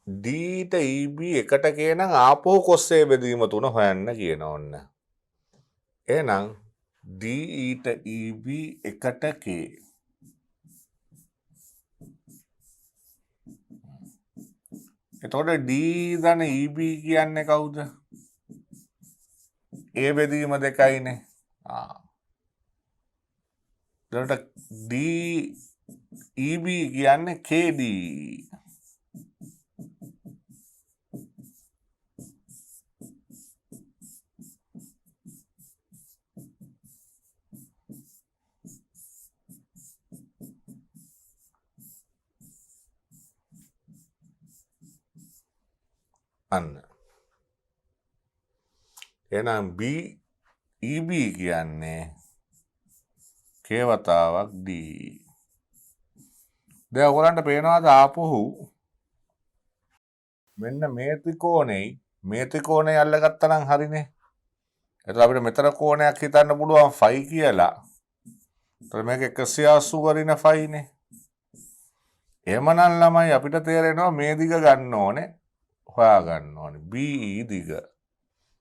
ඩීට EB එකට කියනම් ආපහු කොස්සේ බෙදීම 3 හොයන්න කියන ඕන්න. එහෙනම් D ඊට EB එකට K. එතකොට D ධන EB කියන්නේ කවුද? A බෙදීම 2යිනේ. එතකොට D EB කියන්නේ KD. අන්න. එහෙනම් B EB කියන්නේ K වතාවක් D. දැන් ඔයගලන්ට පේනවාද ආපහු මෙන්න මේ ත්‍රිකෝණේ අල්ලගත්තා නම් හරිනේ. එතකොට අපිට මෙතන කෝණයක් හිතන්න පුළුවන් ෆයි කියලා. එතකොට මේක 180 වරින ෆයිනේ. එහෙමනම් ළමයි අපිට තේරෙනවා මේ දිග ගන්න ඕනේ. හොයා ගන්න ඕනේ BE දිග.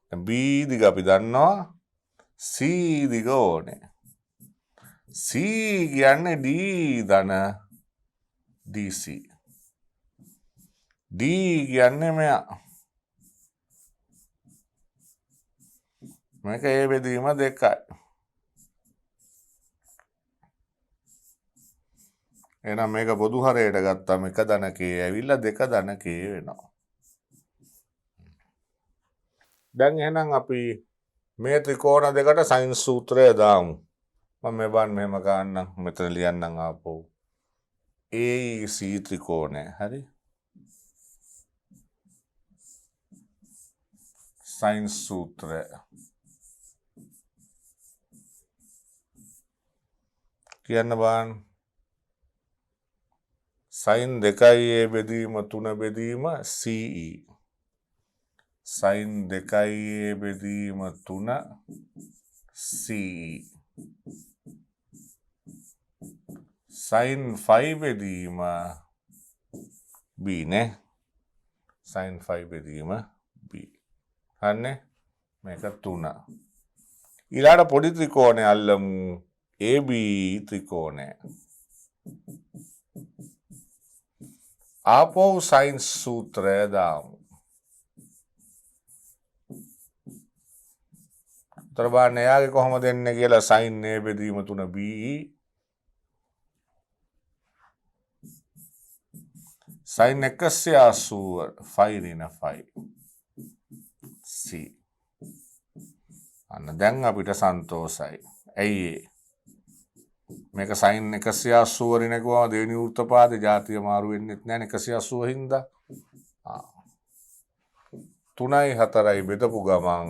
දැන් BE දිග අපි දන්නවා C දිග ඕනේ. C කියන්නේ D ධන DC. D කියන්නේ මෙයා. මේක A බෙදීම 2යි. එහෙනම් මේක පොදු හරයට ගත්තාම 1 ධන K ඇවිල්ලා 2 ධන K වෙනවා. දැන් එහෙනම් අපි මේ ත්‍රිකෝණ දෙකට සයින් සූත්‍රය දාමු. මම මේ බන් මෙහෙම ගන්නම් මෙතන ලියන්නම් ආපහු. AC ත්‍රිකෝණය හරි. සයින් සූත්‍රය. කියන්න බාන්න. සයින් 2යි A බෙදීම 3 බෙදීම CE. සයින් 2යි A බෙදීම 3 CE. සයින් 5 බෙදීම B නේ. සයින් 5 බෙදීම B. හරිනේ මේක 3. ඊළඟ පොඩි ත්‍රිකෝණය අල්ලමු AB ත්‍රිකෝණය. ආපහු සයින් සූත්‍රය දාමු. උතර බලන්න එයාගේ කොහොමද එන්නේ කියලා සයින් A බෙදීම 3 BE. Sign 180 5 රින 5 C. අන්න දැන් අපිට සන්තෝෂයි. ඇයි මේක සයින් 180 රින ගුවම දෙවෙනි වෘත්තපාදේ ජාතිය මාරු වෙන්නෙත් නැහැ 180 හින්දා. 3යි 4යි බෙදපු ගමන්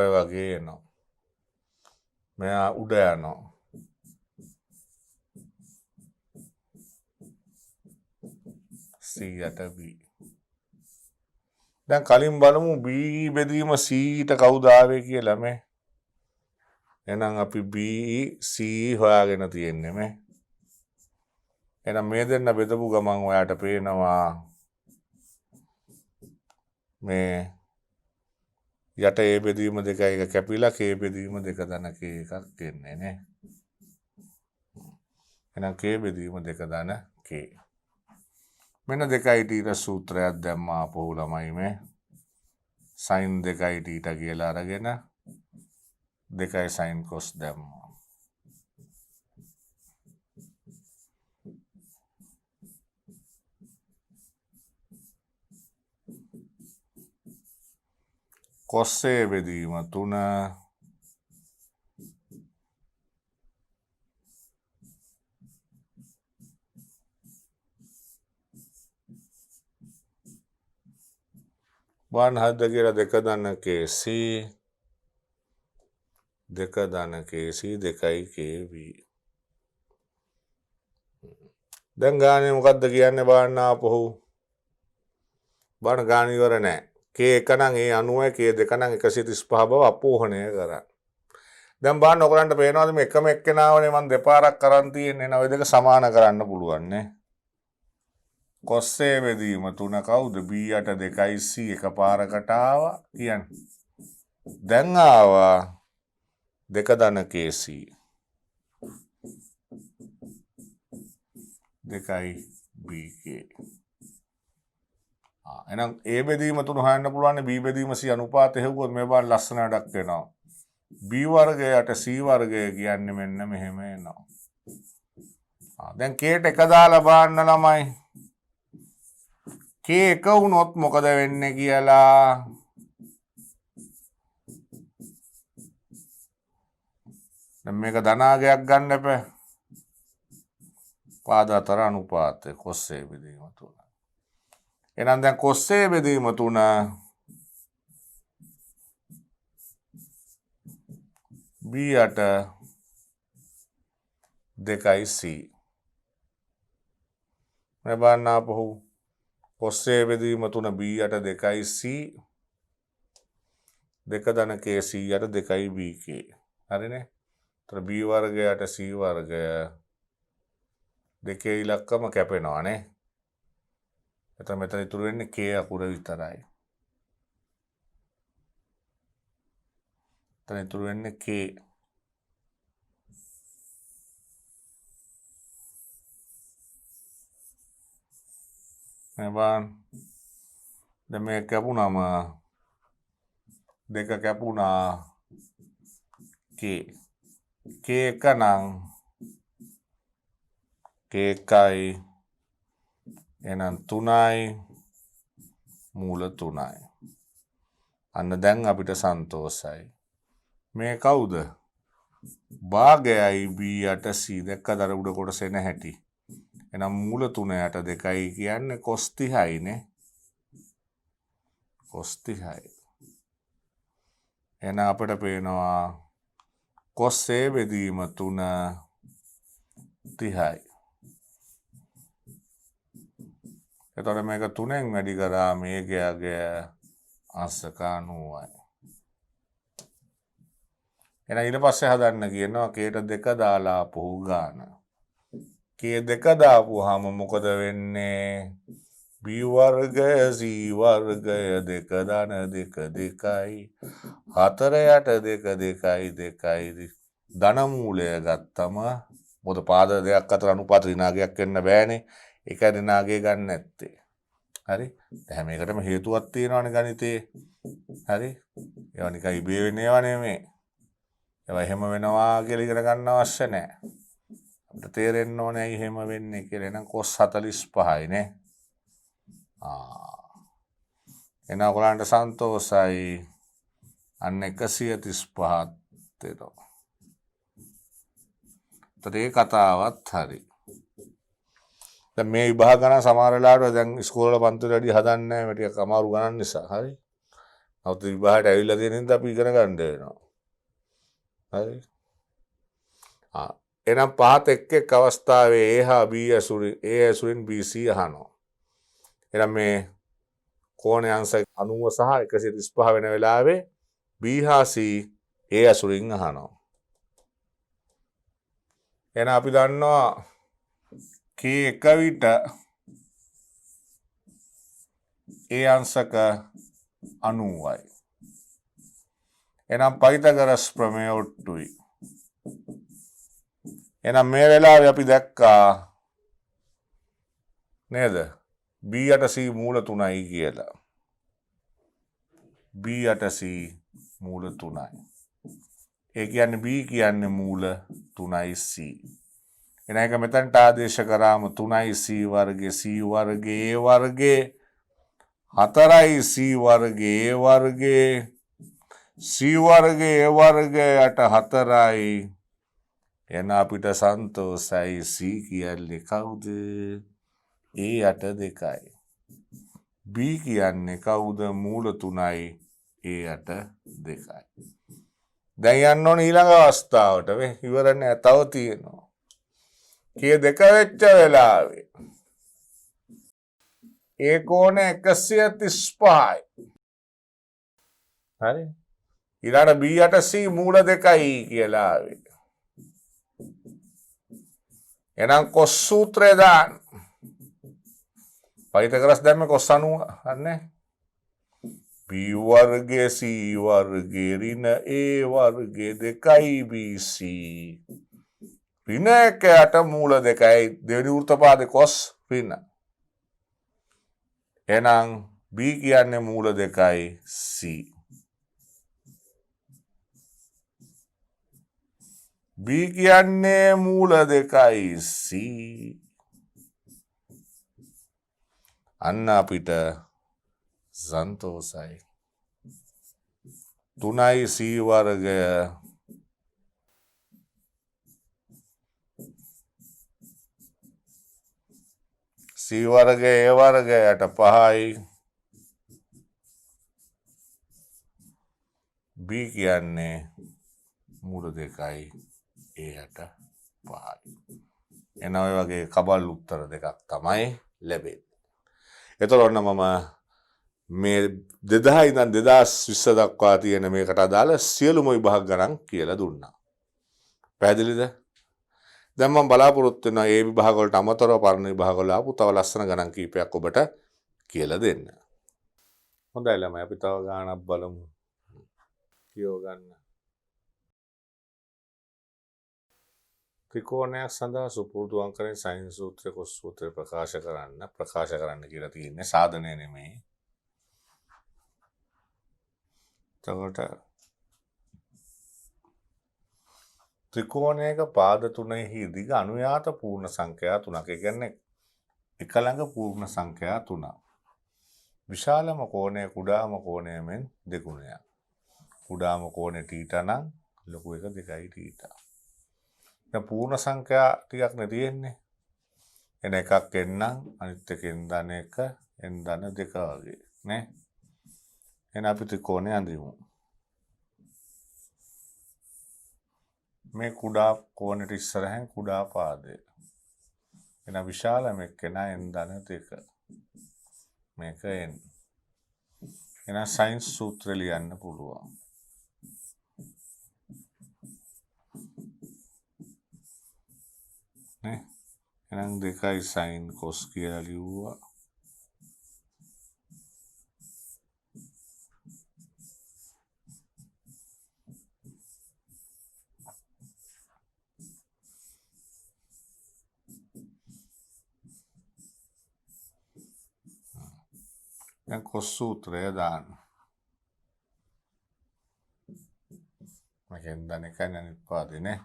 ඔය වගේ එනවා. මෙයා උඩ යනවා. C යට B. දැන් කලින් බලමු B බෙදීම C ට කවුද ආවේ කියලා මේ. එහෙනම් අපි B C හොයාගෙන තියෙන්නේ මේ. එහෙනම් මේ දෙන්න බෙදපු ගමන් ඔයාට පේනවා මේ යට A බෙදීම 2 එක කැපිලා K බෙදීම 2 ධන K එකක් එන්නේ නේ. එහෙනම් K බෙදීම 2 ධන K. මෙන්න 2යි ඊට සූත්‍රයක් දැම්මා ආපහු ළමයි මේ. sin 2යි ඊට කියලා අරගෙන 2යි sin cos දැම්මා. cos A බෙදීම 3 1 හද කියලා 2 ධන KC 2 ධන KC 2යි KB. දැන් ගානේ මොකද්ද කියන්නේ බලන්න ආපහු. බලන්න ගාන ඉවර නැහැ. K එක නම් ඒ 90යි K දෙක නම් 135 බව අපෝහණය කරන්න. දැන් බලන්න ඔයගලන්ට පේනවාද මේ එකම එක්කෙනාවනේ මම දෙපාරක් කරන් තියෙන්නේ නේද? ඔය දෙක සමාන කරන්න පුළුවන් නේ. cos A බෙදීම 3 කවුද? B8 2යි C එකපාරකට ආවා කියන්නේ. දැන් ආවා 2 ධන KC 2යි BK. එහෙනම් A බෙදීම 3 හොයන්න පුළුවන් B බෙදීම C අනුපාතය හෙව්වොත් මේ බලන්න ලස්සන වැඩක් වෙනවා. B වර්ගයට C වර්ගය කියන්නේ මෙන්න මෙහෙම එනවා. දැන් K ට එක දාලා බලන්න ළමයි. K එක වුණොත් මොකද වෙන්නේ කියලා. දැන් මේක ධනාගයක් ගන්න එපා. පාද අතර අනුපාතය cos A බෙදීම 3. එහෙනම් දැන් cos A බෙදීම 3 B8 2යි C. මේ බලන්න ආපහු cos A බෙදීම 3 B8 2යි C 2 ධන KC යට 2යි BK. හරිනේ. ඒතර B වර්ගයට C වර්ගය දෙකේ ඉලක්කම කැපෙනවා නේ. එතන මෙතන ඉතුරු වෙන්නේ K අකුර විතරයි. එතන ඉතුරු වෙන්නේ K. බලන්න. දැන් මේ කැපුණාම දෙක කැපුණා K. K එක නම් K එකයි එහෙනම් 3යි මූල 3යි. අන්න දැන් අපිට සන්තෝෂයි. මේ කවුද? භාගයයි B8 C දැක්කද අර උඩ කොටස එන හැටි. එහෙනම් මූල 3යට 2යි කියන්නේ cos 30යි නේ. cos 30යි. එහෙනම් අපිට පේනවා cos A බෙදීම 3 30යි. එතකොට මේක 3ෙන් වැඩි කරා මේකගේ අංශක 90යි. එහෙනම් ඊට පස්සේ හදන්න කියනවා K ට 2 දාලා පොහු ගන්න. K 2 දාපුවාම මොකද වෙන්නේ? B වර්ගය C වර්ගය 2 ධන 2 2යි 4 යට 2 2යි 2යි ධන මූලය ගත්තම මොකද පාද දෙකක් අතර අනුපාත ඍණාගයක් වෙන්න බෑනේ. ඒක ඍණාගය ගන්න නැත්තේ. හරි. දැන් මේකටම හේතුවක් තියෙනවානේ ගණිතේ. හරි. ඒවා නිකන් ඉබේ වෙන ඒවා නෙමෙයි. ඒවා එහෙම වෙනවා කියලා ඉගෙන ගන්න අවශ්‍ය නැහැ. අපිට තේරෙන්න ඕනේ ඇයි එහෙම වෙන්නේ කියලා. එහෙනම් cos 45යි නේ. එහෙනම් ඔයගලන්ට සන්තෝෂයි. අන්න 135ක් දෙනවා. ඒ කතාවත් හරි. දැන් මේ විභාග ගණන් සමහර වෙලාවට දැන් ඉස්කෝලේ පන්තිවල වැඩි හදන්නේ නැහැ මේ ටික අමාරු ගණන් නිසා. හරි. නමුත් විභාගයට ඇවිල්ලා තියෙන හින්දා අපි ඉගෙන ගන්න වෙනවා. හරි. එහෙනම් පහත එක් අවස්ථාවේ A හා B ඇසුරින් A ඇසුරින් BC අහනවා. එහෙනම් මේ කෝණයේ අංශ 90 සහ 135 වෙන වෙලාවේ B හා C A ඇසුරින් අහනවා. එහෙනම් අපි දන්නවා K එක විට A අංශක 90යි. එහෙනම් පයිතගොරස් ප්‍රමේය ඔට්ටුයි. එහෙනම් මේ වෙලාවේ අපි දැක්කා නේද? B8 C මූල 3යි කියලා. B8 C මූල 3යි. ඒ කියන්නේ B කියන්නේ මූල 3යි C. එහෙනම් ඒක මෙතනට ආදේශ කරාම 3යි C වර්ගයේ C වර්ගයේ A වර්ගයේ 4යි C වර්ගයේ A වර්ගයේ C වර්ගයේ A වර්ගයට 4යි. එහෙනම් අපිට සන්තෝෂයි C කියන්නේ කවුද? A8 2යි. B කියන්නේ කවුද? මූල 3යි A8 2යි. දැන් යන්න ඕනේ ඊළඟ අවස්ථාවට. මේ ඉවර නෑ තව තියෙනවා. K 2 වෙච්ච වෙලාවේ ඒ කෝණය 135යි. හරි ඊළඟ B8 C මූල දෙකයි කියලා ආවේ. එහෙනම් කොස් සූත්‍රය දාන්න. පයිතගරස් දැම්මේ කොස් 90 හරිනේ. B වර්ගයේ C වර්ගයේ ඍණ A වර්ගයේ 2යි BC ඍණ 1ට මූල 2යි දෙවෙනි වෘත්තපාදේ කොස් ඍණ. එහෙනම් B කියන්නේ මූල 2යි C. B කියන්නේ මූල 2යි C. අන්න අපිට සන්තෝසයි. 3යි C වර්ගය C වර්ගය A වර්ගයට 5යි B කියන්නේ මූල 2යි Aට 5යි. එන ඔය වගේ කබල් උත්තර දෙකක් තමයි ලැබෙන්නේ. එතකොට ඔන්න මම මේ 2000 ඉඳන් 2020 දක්වා තියෙන මේකට අදාළ සියලුම විභාග ගණන් කියලා දුන්නා. පැහැදිලිද? දැන් මම බලාපොරොත්තු වෙනවා මේ විභාග වලට අමතරව පරණ විභාග වල ආපු තව ලස්සන ගණන් කීපයක් ඔබට කියලා දෙන්න. හොඳයි ළමයි අපි තව ගානක් බලමු. කියව ගන්න. ත්‍රිකෝණයක් සඳහා සුපුරුදු අංකයෙන් සයින් සූත්‍රය කොස් සූත්‍රය ප්‍රකාශ කරන්න කියලා තියෙන්නේ සාධනය නෙමෙයි. එතකොට ත්‍රිකෝණයක පාද තුනෙහි දිග අනුයාත පූර්ණ සංඛ්‍යා 3ක්. ඒ කියන්නේ එක ළඟ පූර්ණ සංඛ්‍යා 3ක්. විශාලම කෝණය කුඩාම කෝණය මෙන් දෙගුණයක්. කුඩාම කෝණය θ නම් ලොකු එක 2යි θ. දැන් පූර්ණ සංඛ්‍යා ටිකක් නේ තියෙන්නේ. එන එකක් එන්නම් අනිත් එකෙන් ධන 1 එන් ධන 2 වගේ නේ. එන අපි ත්‍රිකෝණය අඳිමු. මේ කුඩා කෝණයට ඉස්සරහින් කුඩා පාදය. එන විශාලම එක්කෙන එන් ධන 2. මේක එන්. එන සයින්ස් සූත්‍රය ලියන්න පුළුවන්. නේ එහෙනම් 2යි sin cos කියලා ලිව්වා. දැන් cos සූත්‍රය දාන්න. මේකෙන් දැන් එකයි අනිත් පාදේ නේ.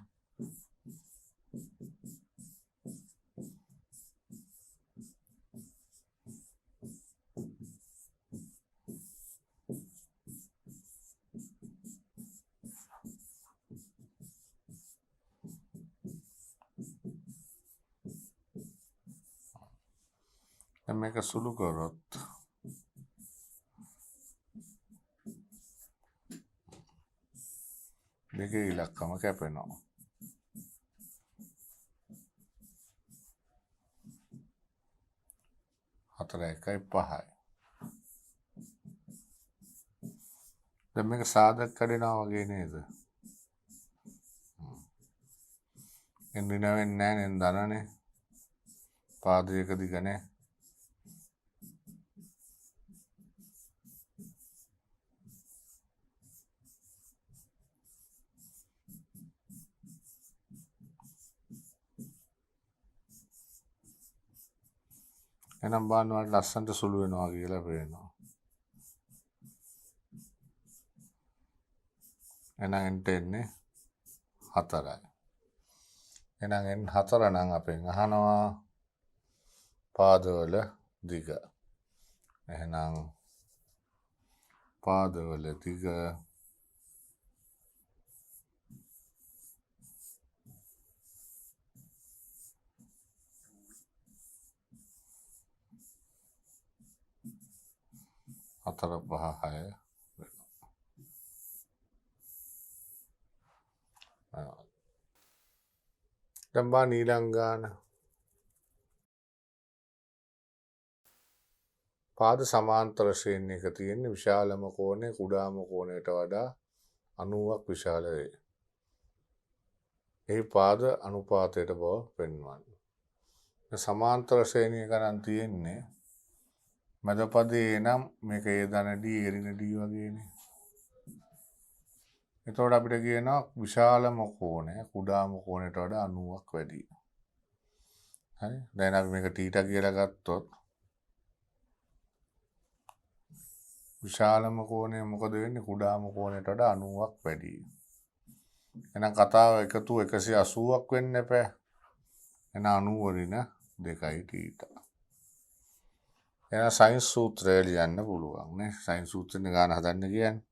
දැන් මේක සුළු කරොත් දෙකේ ඉලක්කම කැපෙනවා. හතර 1යි 5යි. දැන් මේක සාධක කඩනවා වගේ නේද? එන්න වෙන්නේ නැහැ නේ ධනනේ. පාදයක දිගනේ. එනම් බලන්න වල ලස්සනට සුළු වෙනවා කියලා පේනවා. එහෙනම් එන්ට එන්නේ 4යි. එහෙනම් එන් 4 නම් අපෙන් අහනවා පාදවල දිග. එහෙනම් පාදවල දිග හතර පහ 6 දැන් බා ඊළඟ ගාන පාද සමාන්තර ශ්‍රේණියක තියෙන්නේ විශාලම කෝණය කුඩාම කෝණයට වඩා 90ක් විශාල වේ. එහි පාද අනුපාතයට බව පෙන්වන්නේ. සමාන්තර ශ්‍රේණිය ගණන් තියෙන්නේ මැද පදයේ නම් මේක ඒ ධනදී එරිනදී වගේනේ. එතකොට අපිට කියනවා විශාලම කෝණය කුඩාම කෝණයට වඩා 90ක් වැඩි. හරි. දැන් අපි මේක θ කියලා ගත්තොත් විශාලම කෝණය මොකද වෙන්නේ කුඩාම කෝණයට වඩා 90ක් වැඩි. එහෙනම් කතාව එකතු 180ක් වෙන්න එපා. එහෙනම් 90 2යි θ. එහෙනම් සයින් සූත්‍රය ලියන්න පුළුවන් නේ. සයින් සූත්‍රෙන් ගාන හදන්න කියන්නේ.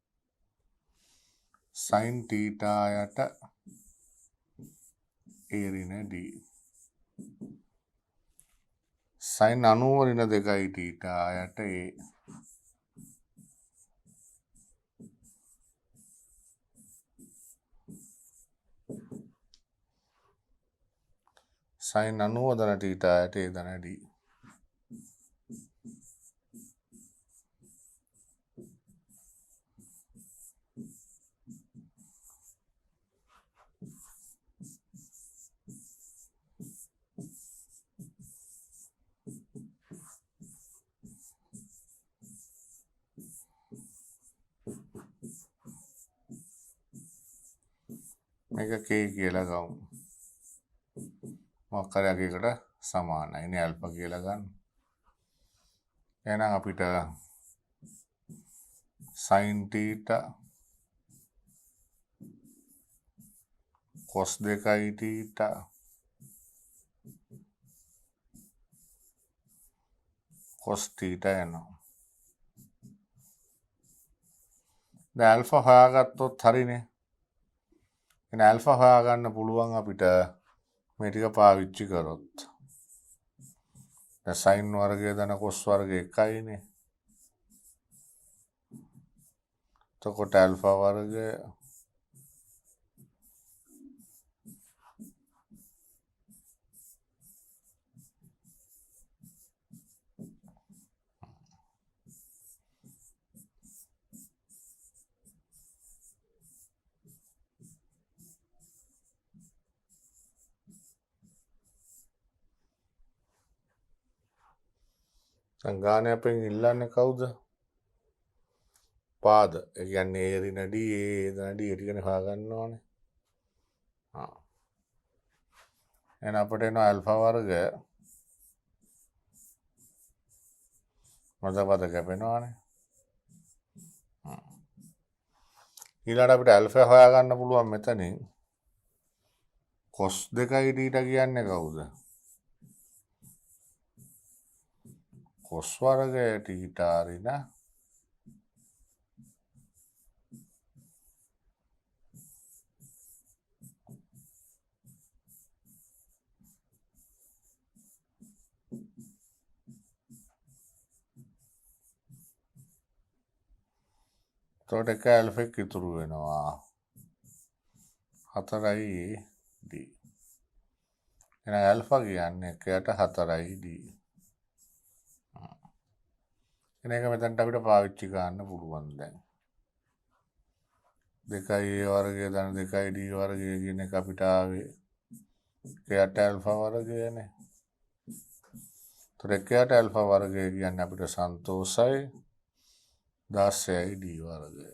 sin θ යට a ඍණ d. sin 90 ඍණ 2යි θ යට a. sin 90 ධන θ යට a ධන d. මේක k කියලා ගමු. මොකක් හරි එකකට සමානයි නේ ඇල්ෆා කියලා ගන්න. එහෙනම් අපිට sin θ cos 2යි θ cos θ එනවා. දැන් ඇල්ෆා හොයාගත්තොත් හරිනේ. එහෙනම් ඇල්ෆා හොයාගන්න පුළුවන් අපිට මේ ටික පාවිච්චි කරොත්. දැන් sin වර්ගය ධන cos වර්ගය එකයිනේ. එතකොට ඇල්ෆා වර්ගය සංගානය අපෙන් ඉල්ලන්නේ කවුද? පාද. ඒ කියන්නේ a ඍණ d a ධන d ටිකනේ හොයාගන්න ඕනේ. එහෙනම් අපිට එනවා ඇල්ෆා වර්ගය මැද පද කැපෙනවානේ. ඊළඟට අපිට ඇල්ෆා හොයාගන්න පුළුවන් මෙතනින් cos 2යි θ කියන්නේ කවුද? cos වර්ගය θ ඍණ එතකොට එක ඇල්ෆා එක ඉතුරු වෙනවා 4යි d. එහෙනම් ඇල්ෆා කියන්නේ 1ට 4යි d. එන එක මෙතනට අපිට පාවිච්චි කරන්න පුළුවන් දැන්. 2යි a වර්ගය ධන 2යි d වර්ගය කියන එක අපිට ආවේ 1ට ඇල්ෆා වර්ගයනේ. ඒතර 1ට ඇල්ෆා වර්ගය කියන්නේ අපිට සන්තෝෂයි 16යි d වර්ගය.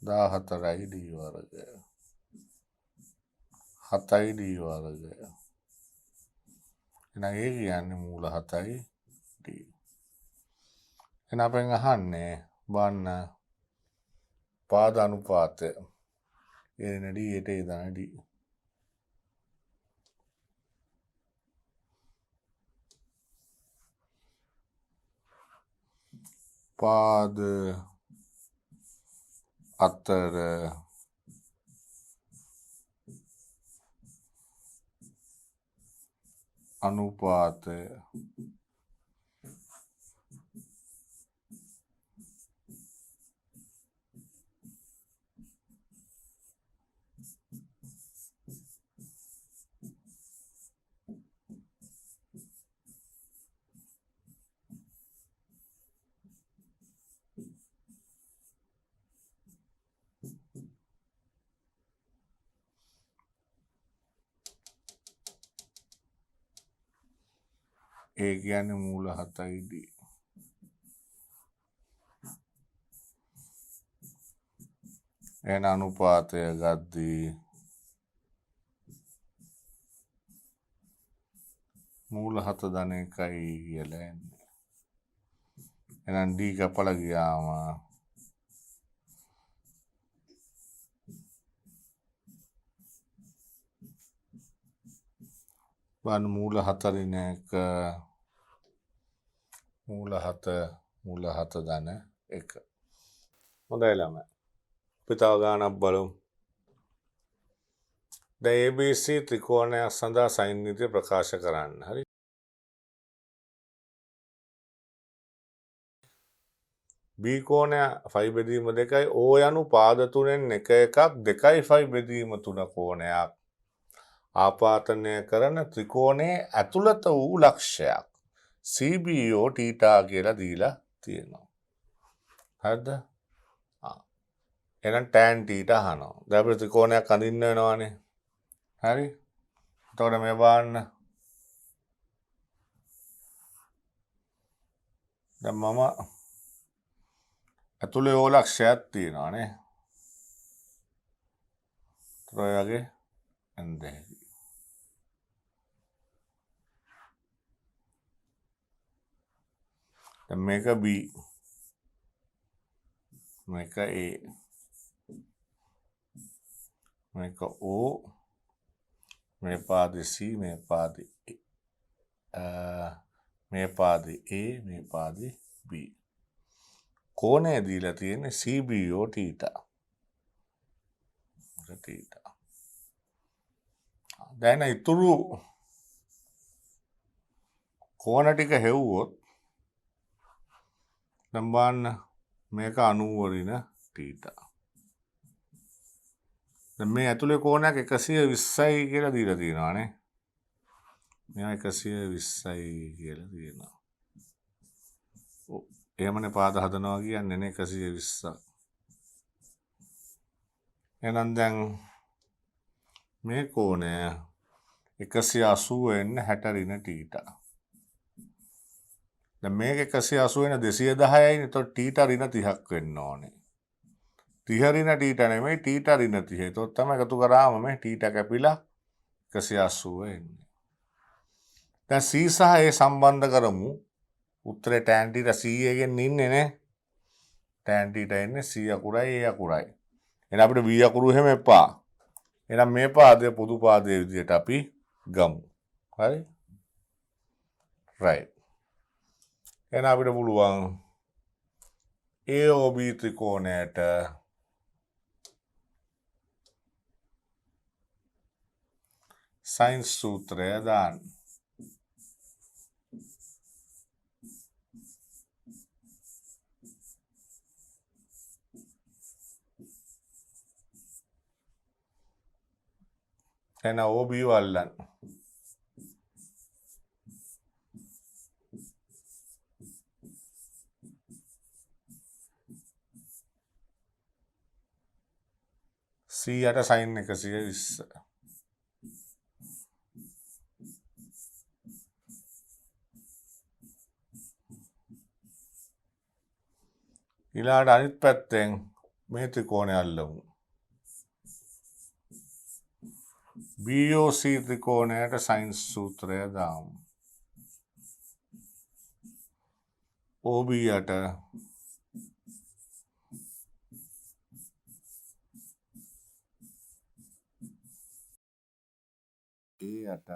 14යි d වර්ගය. 7යි d වර්ගය. එහෙනම් ඒ කියන්නේ මූල 7යි d. එහෙනම් අපෙන් අහන්නේ බලන්න පාද අනුපාතය. a ඍණ d යට a ධන d. පාද අතර අනුපාතය ඒ කියන්නේ මූල 7යි D. එන අනුපාතය ගද්දී මූල 7 ධන 1යි කියලා එන්නේ. එහෙනම් D කපලා ගියාම බලන්න මූල 4 රින 1 මූල 7 ධන 1. හොඳයි ළමයි. අපි තව ගානක් බලමු. දැන් ABC ත්‍රිකෝණයක් සඳහා සයින් නීතිය ප්‍රකාශ කරන්න. හරි. B කෝණය ෆයි බෙදීම 2යි O යනු පාද තුනෙන් එක එකක් 2යි ෆයි බෙදීම 3 කෝණයක් ආපාතනය කරන ත්‍රිකෝණයේ ඇතුළත වූ ලක්ෂයක් CBO තීටා කියලා දීලා තියෙනවා. හරිද? එහෙනම් tan තීටා අහනවා. දැන් අපිට ත්‍රිකෝණයක් අඳින්න වෙනවානේ. හරි? එතකොට මේ බලන්න. දැන් මම ඇතුලේ ඕ ලක්ෂයක් තියෙනවා නේ. ඔය වගේ එන්නේ. දැන් මේක B. මේක A. මේක O. මේ පාදේ C, මේ පාදේ මේ පාදේ A, මේ පාදේ B. කෝණය දීලා තියෙන්නේ CBO තීටා. තීටා. දැන් ඉතුරු කෝණ ටික හෙව්වොත් දැන් බලන්න මේක 90 රින තීටා. දැන් මේ ඇතුලේ කෝණයක් 120යි කියලා දීලා තියෙනවානේ. මෙයා 120යි කියලා තියෙනවා. එහෙමනේ පාද හදනවා කියන්නේ නේ 120. එහෙනම් දැන් මේ කෝණය 180 වෙන්න 60 රින තීටා. දැන් මේක 180 වෙන 210යිනේ. එතකොට තීටා රින 30ක් වෙන්න ඕනේ. 30 රින තීටා නෙමෙයි තීටා රින 30. එතකොට තමයි එකතු කරාම මේ තීටා කැපිලා 180 එන්නේ. දැන් C සහ A සම්බන්ධ කරමු. උත්තරේ tan θ C එකෙන් ඉන්නේ නේ. tan θ එන්නේ C අකුරයි A අකුරයි. එහෙනම් අපිට B අකුරු එහෙම එපා. එහෙනම් මේ පාදය පොදු පාදයේ විදිහට අපි ගමු. හරි? right. එහෙනම් අපිට පුළුවන් AOB ත්‍රිකෝණයට සයින් සූත්‍රය දාන්න. එහෙනම් OB වල්ලන්න. C යට සයින් 120. ඊළඟට අනිත් පැත්තෙන් මේ ත්‍රිකෝණය අල්ලමු. BOC ත්‍රිකෝණයට සයින් සූත්‍රය දාමු. OB යට A යට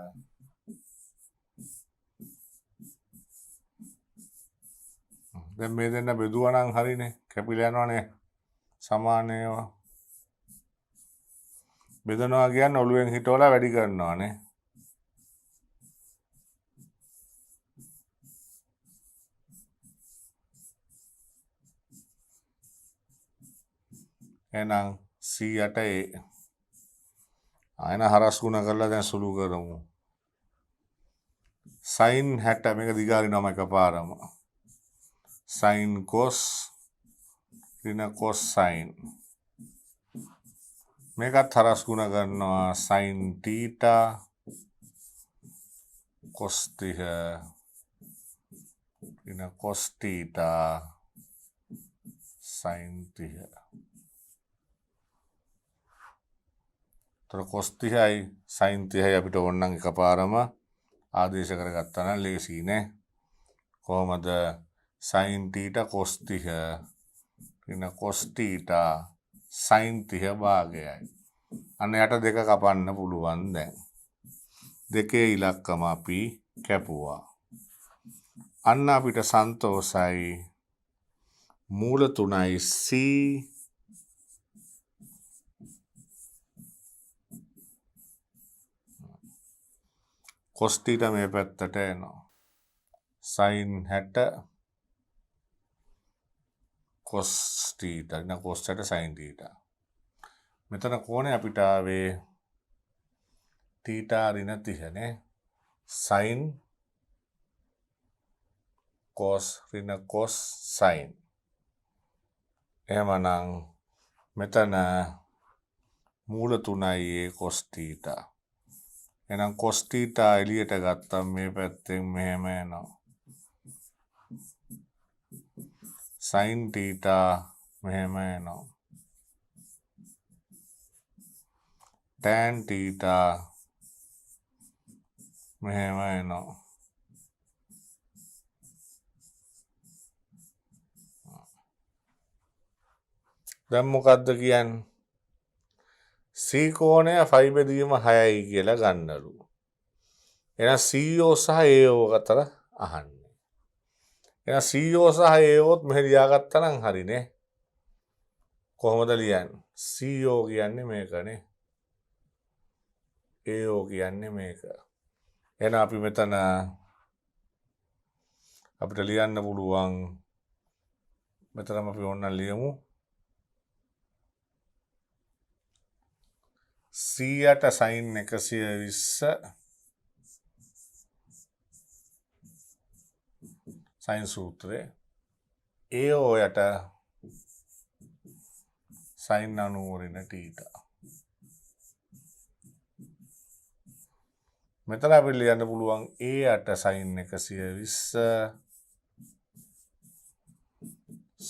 දැන් මේ දෙන්න බෙදුවා නම් හරිනේ. කැපිලා යනවනේ සමාන ඒවා. බෙදනවා කියන්නේ ඔළුවෙන් හිටවලා වැඩි කරනවානේ. එහෙනම් C යට A. ආයන හරස් ගුණ කරලා දැන් සුළු කරමු. sin 60 මේක දිගාරිනවම එකපාරම. sin cos ඍණ cos sin. මේකත් හරස් ගුණ කරනවා sin θ cos 30 ඍණ cos theta sin 30. තොර cos 30යි sin 30යි අපිට ඕනනම් එකපාරම ආදේශ කරගත්තා නම් ලේසි නේ. කොහොමද sin theta cos 30 ඍණ cos theta sin 30 භාගයයි. අන්න යට දෙක කපන්න පුළුවන් දැන්. දෙකේ ඉලක්කම අපි කැපුවා. අන්න අපිට සන්තෝසයි මූල 3යි c cos theta මේ පැත්තට එනවා. sin 60 cos theta න cos 60 sin theta. මෙතන කෝණය අපිට ආවේ theta ඍණ 30 නේ. sin cos ඍණ cos sin. එහෙමනම් මෙතන මූල 3යි cos theta. එහෙනම් cos theta එළියට ගත්තම මේ පැත්තෙන් මෙහෙම එනවා. sin theta මෙහෙම එනවා. tan theta මෙහෙම එනවා. දැන් මොකද්ද කියන්නේ? C කෝණය phi බෙදීම 6යි කියලා ගන්නලු. එහෙනම් CO සහ AO අතර අහන්නේ. එහෙනම් CO සහ AOත් මෙහෙ ලියාගත්තා නම් හරිනේ. කොහොමද ලියන්නේ? CO කියන්නේ මේකනේ. AO කියන්නේ මේක. එහෙනම් අපි මෙතන අපිට ලියන්න පුළුවන් මෙතනම අපි ඕනනම් ලියමු. C යට sin 120 sin සූත්‍රය. AO යට sin 90 ඍණ theta. මෙතන අපිට ලියන්න පුළුවන් A යට sin 120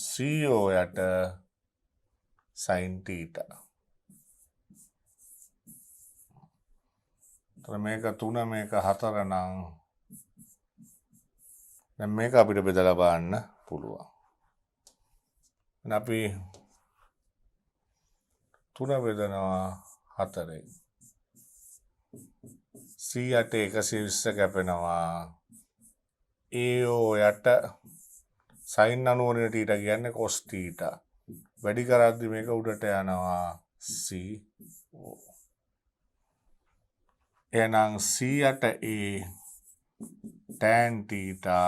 CO යට sin theta. මේක 3 මේක 4 නම් දැන් මේක අපිට බෙදලා බලන්න පුළුවන්. දැන් අපි 3 බෙදනවා 4ෙන්. C යට 120 කැපෙනවා. AO යට sin 90 ඍණ theta කියන්නේ cos theta. වැඩි කරද්දි මේක උඩට යනවා CO. එහෙනම් C යට A tan theta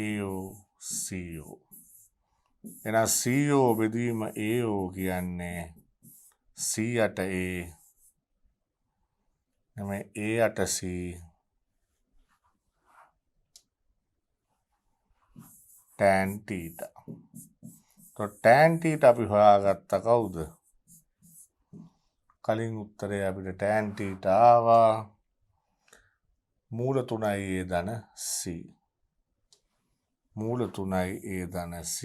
AO CO. එහෙනම් CO බෙදීම AO කියන්නේ C යට A නෙමෙයි A යට C tan theta. tan theta අපි හොයාගත්තා කවුද? කලින් උත්තරේ අපිට tan theta ආවා මූල 3යි A ධන C. මූල 3යි A ධන C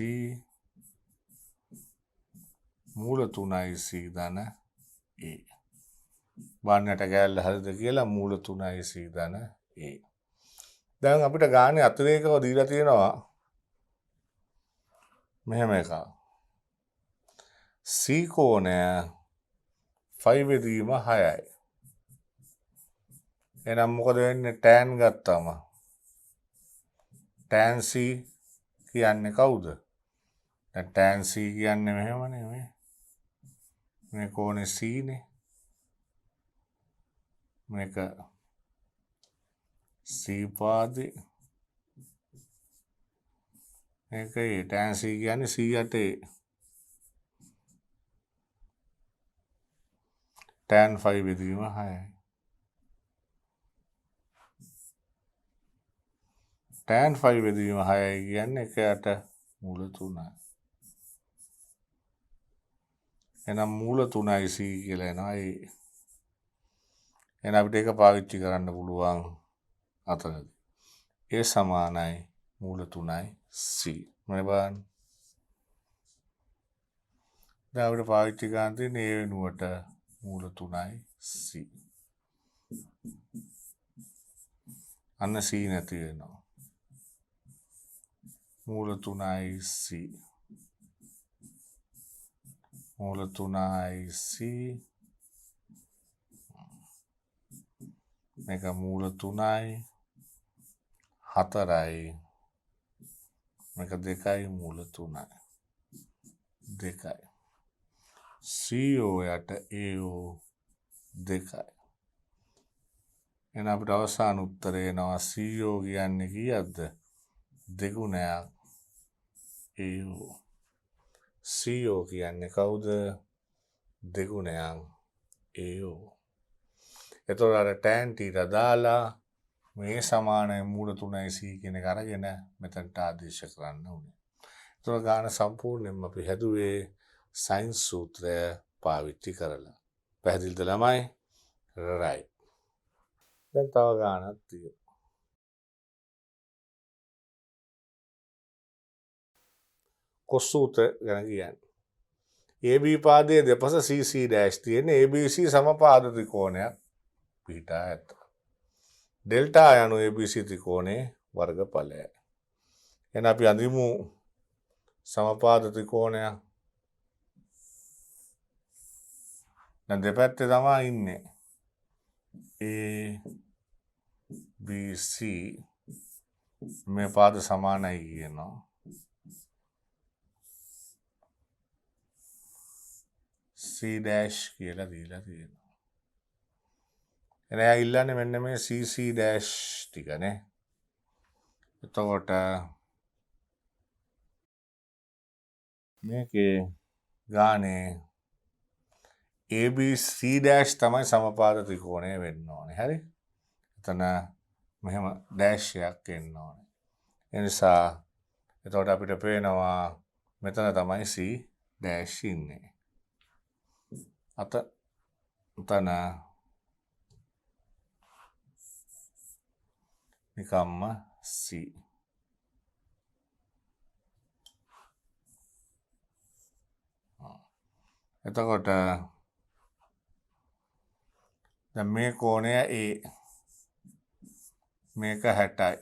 මූල 3යි C ධන A. වන්නට කැලල හරිද කියලා මූල 3යි C ධන A. දැන් අපිට ගානේ අතිරේකව දීලා තියෙනවා මෙහෙම එකක්. C කෝණය phi බෙදීම 6යි. එහෙනම් මොකද වෙන්නේ? tan ගත්තම tan C කියන්නේ කවුද? දැන් tan C කියන්නේ මෙහෙමනේ මේ කෝණේ C නේ. මේක C පාදේ. මේක tan C කියන්නේ C යට tan phi බෙදීම 6යි. tan phi බෙදීම 6යි කියන්නේ එකයට මූල 3යි. එහෙනම් මූල 3යි C කියලා එනවා ඒ. එහෙනම් අපිට ඒක පාවිච්චි කරන්න පුළුවන් අතනදී. A සමානයි මූල 3යි C. මේ බලන්න. දැන් අපිට පාවිච්චි කරන්න තියෙන්නේ A වෙනුවට මූල 3යි C. අන්න C නැති වෙනවා. මූල 3යි C. මූල 3යි C. මේක මූල 3යි 4යි. මේක 2යි මූල 3යි 2යි. CO යට AO 2යි. එහෙනම් අපිට අවසාන උත්තරේ එනවා CO කියන්නේ කීයක්ද? දෙගුණයක් AO. CO කියන්නේ කවුද? දෙගුණයක් AO. එතකොට අර tan θ දාලා මේ සමානයි මූල 3යි C කියන එක අරගෙන මෙතනට ආදේශ කරන්න ඕනේ. එතකොට ගාන සම්පූර්ණයෙන්ම අපි හැදුවේ sin සූත්‍රය පාවිච්චි කරලා. පැහැදිලිද ළමයි? right. දැන් තව ගානක් තියෙනවා. cos සූත්‍රය ගැන කියන්නේ. AB පාදයේ දෙපස CC dash තියෙන ABC සමපාද ත්‍රිකෝණයක් පිහිටා ඇත. ඩෙල්ටා යනු ABC ත්‍රිකෝණයේ වර්ගඵලය. එහෙනම් අපි අඳිමු සමපාද ත්‍රිකෝණයක්. දැන් දෙපැත්තේ තමයි ඉන්නේ. ABC මේ පාද සමානයි කියනවා. C dash කියලා දීලා තියෙනවා. එයා ඉල්ලන්නේ මෙන්න මේ CC dash ටිකනේ. එතකොට මේකේ ගානේ ABC dash තමයි සමපාද ත්‍රිකෝණය වෙන්න ඕනේ. හරි? එතන මෙහෙම dash එකක් එන්න ඕනේ. ඒ නිසා එතකොට අපිට පේනවා මෙතන තමයි C dash ඉන්නේ. උතන නිකම්ම C. එතකොට දැන් මේ කෝණය A මේක 60යි.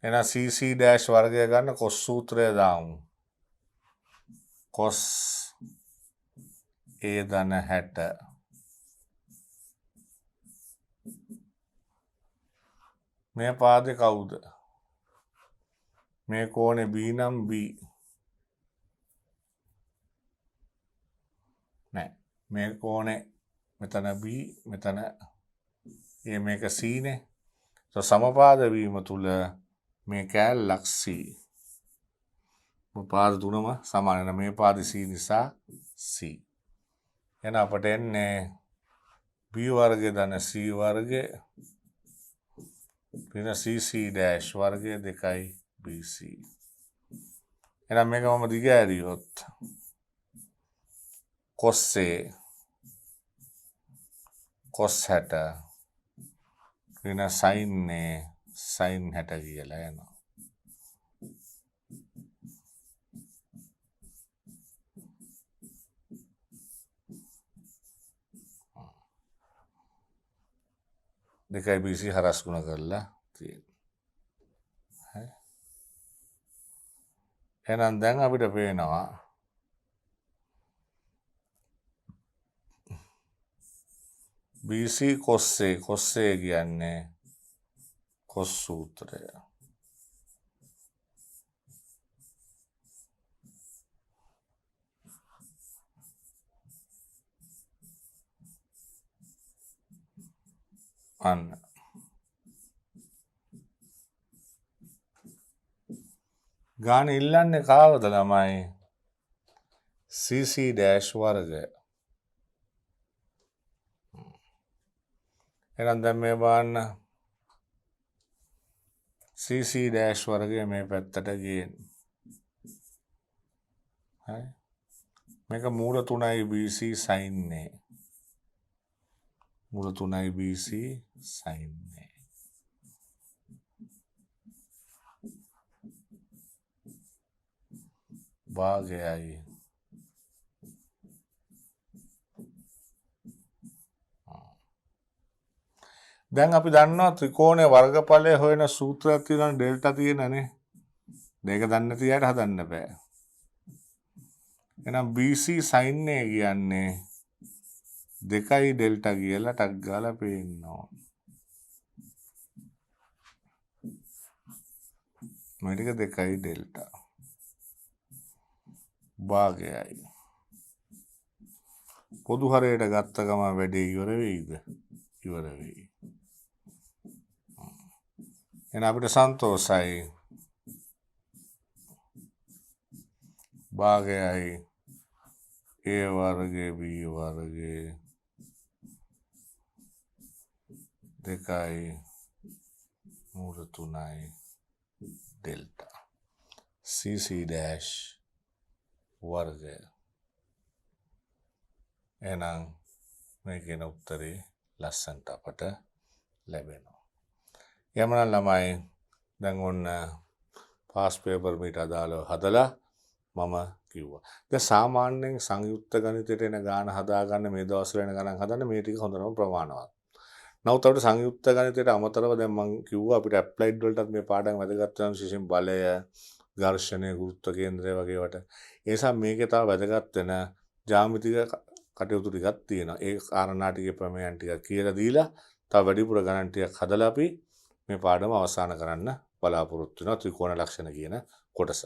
එහෙනම් CC dash වර්ගය ගන්න cos සූත්‍රය දාමු. cos A ධන 60 මේ පාදේ කවුද? මේ කෝණේ B නම් B. නෑ. මේ කෝණේ මෙතන B මෙතන මේක C නේ. සමපාද වීම තුල මේ කෑල්ලක් C. පාද තුනම සමාන. මේ පාද C නිසා C. එහෙනම් අපට එන්නේ B වර්ගය ධන C වර්ගය පින CC dash වර්ගය 2යි BC. එහෙනම් මේක මම දිගෑරියොත් cos A cos 60 පින sin A sin 60 කියලා එනවා. දෙකයි BC හරස් ගුණ කරලා තියෙනවා. හරි. එහෙනම් දැන් අපිට පේනවා BC cos A කියන්නේ cos සූත්‍රය. අන්න ගාන ඉල්ලන්නේ කාවද ළමයි? CC dash වර්ගය. එහෙනම් දැන් මේ බලන්න CC dash වර්ගය මේ පැත්තට ගේන්න. හරි. මේක මූල 3යි BC sin A. මූල 3යි BC sin A. භාගයයි දැන් අපි දන්නවා ත්‍රිකෝණයේ වර්ගඵලය හොයන සූත්‍රයක් තියෙනවා ඩෙල්ටා තියෙනනේ. මේක දන්නේ නැති අයට හදන්න බෑ. එහෙනම් BC sin A කියන්නේ 2 ඩෙල්ටා කියලා ටක් ගාලා පේනවා. මේ ටික 2 ඩෙල්ටා භාගයයි. පොදු හරයට ගත්ත ගමන් වැඩේ ඉවර වෙයිද? ඉවර වෙයි. එහෙනම් අපිට සන්තෝෂයි. භාගයයි A වර්ගයේ B වර්ගයේ 2 මූල 3යි ඩෙල්ටා CC dash වර්ගය. එහෙනම් මේ කියන උත්තරේ ලස්සනට අපට ලැබෙනවා. යමනම් ළමයි දැන් ඔන්න පාස් පේපර් මීට අදාළව හදලා මම කිව්වා. දැන් සාමාන්‍යයෙන් සංයුක්ත ගණිතයට එන ගාන හදාගන්න මේ දවස්වල එන ගණන් හදන්න මේ ටික හොඳටම ප්‍රමාණවත්. නමුත් අපිට සංයුක්ත ගණිතයට අමතරව දැන් මම කිව්වා අපිට ඇප්ලයිඩ් වලටත් මේ පාඩම් වැදගත් වෙනවා විශේෂයෙන් බලය, ඝර්ෂණය, ගුරුත්ව කේන්ද්‍රය වගේ වට. ඒ නිසා මේකේ තව වැදගත් වෙන ජ්‍යාමිතික කටයුතු ටිකක් තියෙනවා. ඒ කාරණා ටිකේ ප්‍රමේයන් ටිකක් කියලා දීලා තව වැඩිපුර ගණන් ටිකක් හදලා අපි මේ පාඩම අවසන් කරන්න බලාපොරොත්තු වෙනවා ත්‍රිකෝණ ලක්ෂණ කියන කොටස.